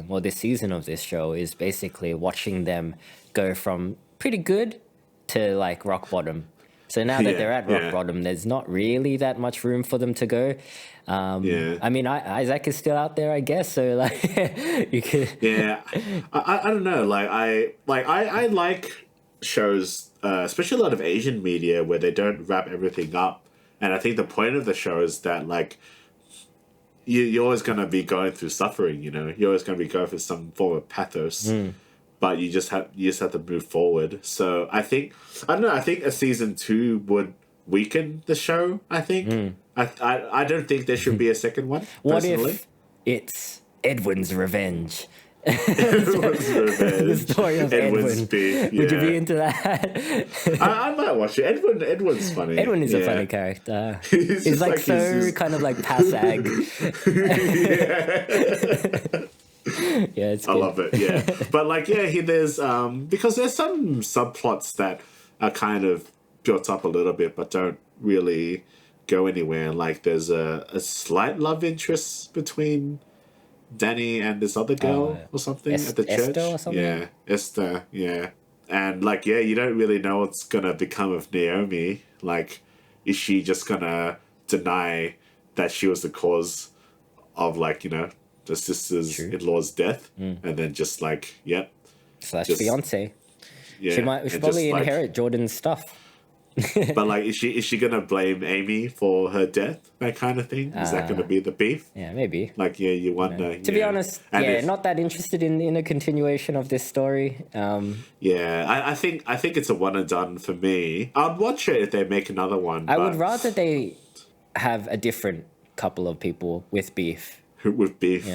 or this season of this show is basically watching them go from pretty good to like rock bottom. So now that they're at rock bottom, there's not really that much room for them to go. I mean, Isaac is still out there, I guess. So like, you could. Yeah, I don't know. Like I like shows, especially a lot of Asian media where they don't wrap everything up. And I think the point of the show is that like you're always going to be going through suffering. You know, you're always going to be going through some form of pathos. But you just have to move forward. So I think a season 2 would weaken the show. I think I don't think there should be a second one. What if it's Edwin's revenge? Edwin's revenge. The story of Edwin. Beef, Would you be into that? I might watch it. Edwin's funny. Edwin is a funny character. He's like so kind of like passag. Yeah, it's good. I love it. Yeah, but like, there's because there's some subplots that are kind of built up a little bit, but don't really go anywhere. Like, there's a slight love interest between Danny and this other girl or something at the church. Esther or something? Yeah, Esther. Yeah, and like, you don't really know what's gonna become of Naomi. Like, is she just gonna deny that she was the cause of, like, the sister's-in-law's death, and then just like, slash fiance. Yeah, she should probably inherit Jordan's stuff. But like, is she gonna blame Amy for her death? That kind of thing. Is that gonna be the beef? Yeah, maybe. Like, you wonder. To be honest, not that interested in a continuation of this story. I think it's a one and done for me. I'd watch it if they make another one. I would rather they have a different couple of people with beef. With beef,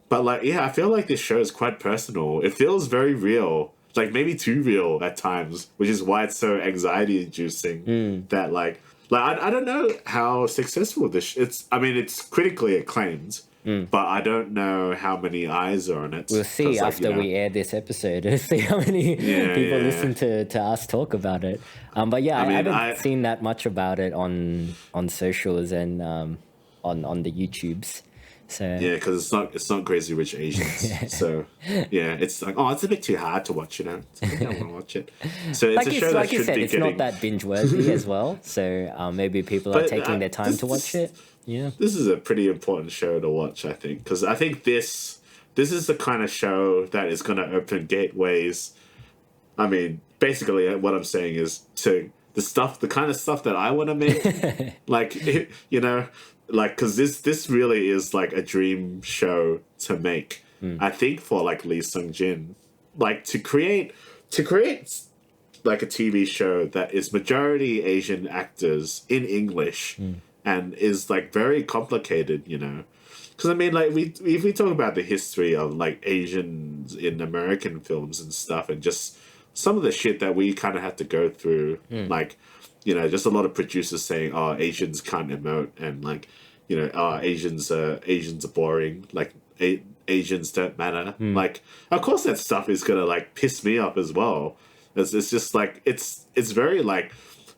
But like, I feel like this show is quite personal. It feels very real. Like, maybe too real at times, which is why it's so anxiety inducing. That like I don't know how successful it's critically acclaimed, but I don't know how many eyes are on it. We'll see after we air this episode. We'll see how many people listen to us talk about it. But I haven't seen that much about it on socials and on the YouTubes. So because it's not Crazy Rich Asians. So it's like, it's a bit too hard to watch. I don't want to watch it. So it's a show that should be it's not that binge worthy as well. So maybe people are taking their time to watch it. Yeah, this is a pretty important show to watch, I think, because I think this is the kind of show that is going to open gateways. I mean, basically, what I'm saying is to the kind of stuff that I want to make, like like, because this really is like a dream show to make. I think for like Lee Sung Jin like to create like a TV show that is majority Asian actors in English and is like very complicated, you know. Because I mean, like if we talk about the history of like Asians in American films and stuff, and just some of the shit that we kind of had to go through, like, you know, just a lot of producers saying, "Oh, Asians can't emote," and like, you know, "Oh, Asians are boring," like Asians don't matter. Like, of course, that stuff is gonna like piss me off as well. It's just like it's very like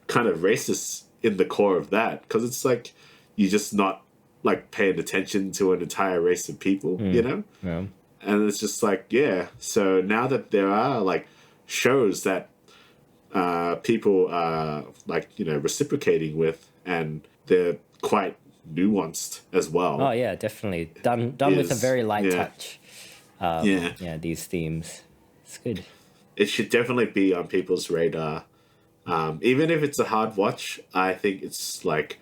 kind of racist in the core of that, because it's like you're just not like paying attention to an entire race of people, you know? Yeah. And it's just like, yeah. So now that there are like shows that people are like, you know, reciprocating with, and they're quite nuanced as well. Oh yeah, definitely done with a very light touch. Yeah, these themes. It's good. It should definitely be on people's radar. Even if it's a hard watch, I think it's like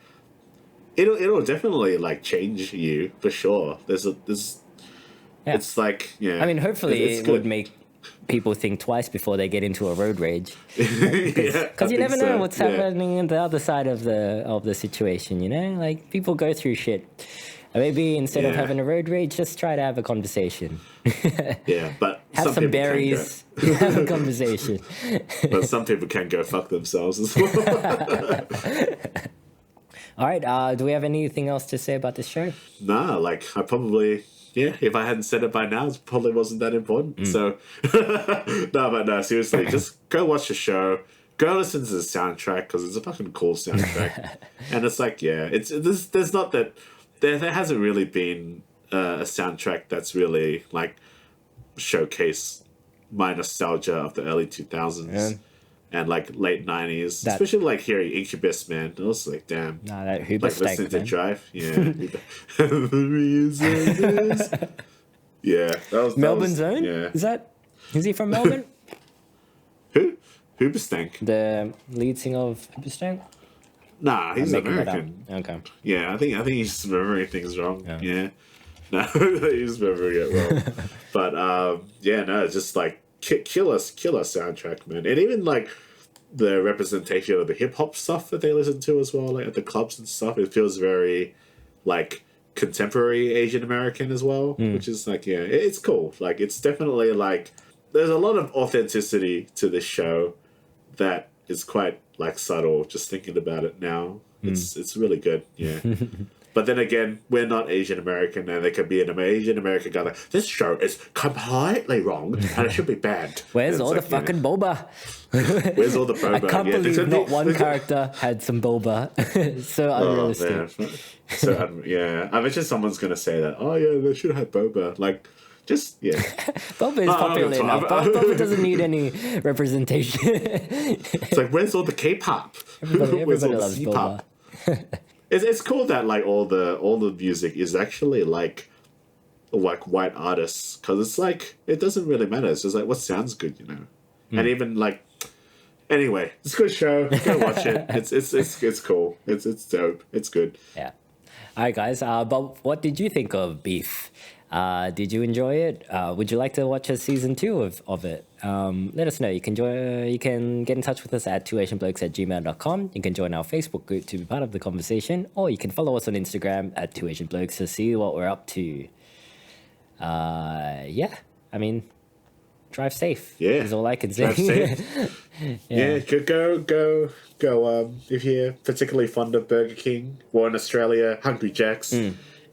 it'll definitely like change you for sure. It's like, yeah. I mean, hopefully it would make people think twice before they get into a road rage. Because you never know what's happening on the other side of the situation, you know? Like, people go through shit. And maybe instead of having a road rage, just try to have a conversation. But have some berries, have a conversation. But some people can go fuck themselves as well. All right, do we have anything else to say about this show? Nah, like, I probably... Yeah, if I hadn't said it by now, it probably wasn't that important. So, no, seriously, just go watch the show. Go listen to the soundtrack, because it's a fucking cool soundtrack. And it's like, yeah, there's not that... There hasn't really been a soundtrack that's really, like, showcased my nostalgia of the early 2000s and, like, late 90s. Especially, like, hearing Incubus, man. I was like, damn. No, that Huber like, listening to Drive. Yeah. Yeah. Melbourne's own? Yeah. Is he from Melbourne? Who? Hoobastank. The lead singer of Hoobastank? Nah, he's American. Okay. Yeah, I think he's remembering things wrong. Yeah. No, he's remembering it wrong. But no, it's just like killer soundtrack, man. And even like the representation of the hip hop stuff that they listen to as well, like at the clubs and stuff, it feels very like contemporary Asian American as well, which is like, yeah, it's cool. Like, it's definitely like there's a lot of authenticity to this show that is quite like subtle. Just thinking about it now, it's really good. Yeah. But then again, we're not Asian American, and there could be an Asian American guy like, this show is completely wrong and it should be banned. Where's all the fucking boba? Where's all the boba? I can't believe not one character had some boba. So unrealistic. So yeah, I bet you someone's gonna say that. Oh yeah, they should have boba. Like, just boba is popular enough. Boba doesn't need any representation. It's like, where's all the K-pop? Everybody loves boba. It's cool that like all the music is actually like white artists, because it's like it doesn't really matter. It's just like what sounds good, you know. And even like, anyway, it's a good show. Go watch it. It's cool. It's dope. It's good. Yeah. All right, guys. But what did you think of Beef? Did you enjoy it? Would you like to watch a season 2 of it? Let us know. You can get in touch with us at twoasianblokes@gmail.com. You can join our Facebook group to be part of the conversation, or you can follow us on Instagram at twoasianblokes to see what we're up to. I mean, drive safe. Yeah, is all I can say. Drive safe. Yeah, go. If you're particularly fond of Burger King, or in Australia, Hungry Jack's,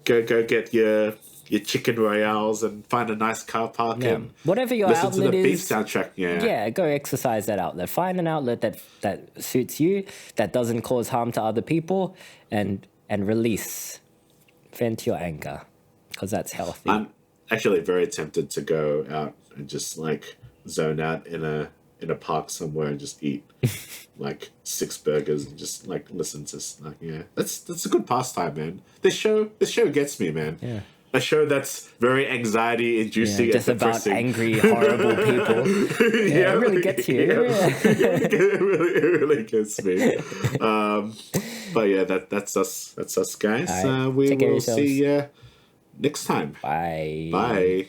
go get your chicken royales and find a nice car park and whatever your listen outlet to the Beef is. Soundtrack. Go exercise that outlet. Find an outlet that suits you, that doesn't cause harm to other people, and release, vent your anger, because that's healthy. I'm actually very tempted to go out and just like zone out in a park somewhere and just eat like 6 burgers and just like listen to like, that's a good pastime, man. This show gets me, man. Yeah. A show that's very anxiety inducing, just and about angry, horrible people. It really gets you. It really gets me. But yeah, that's us, guys. Right. We will see you next time. Bye. Bye.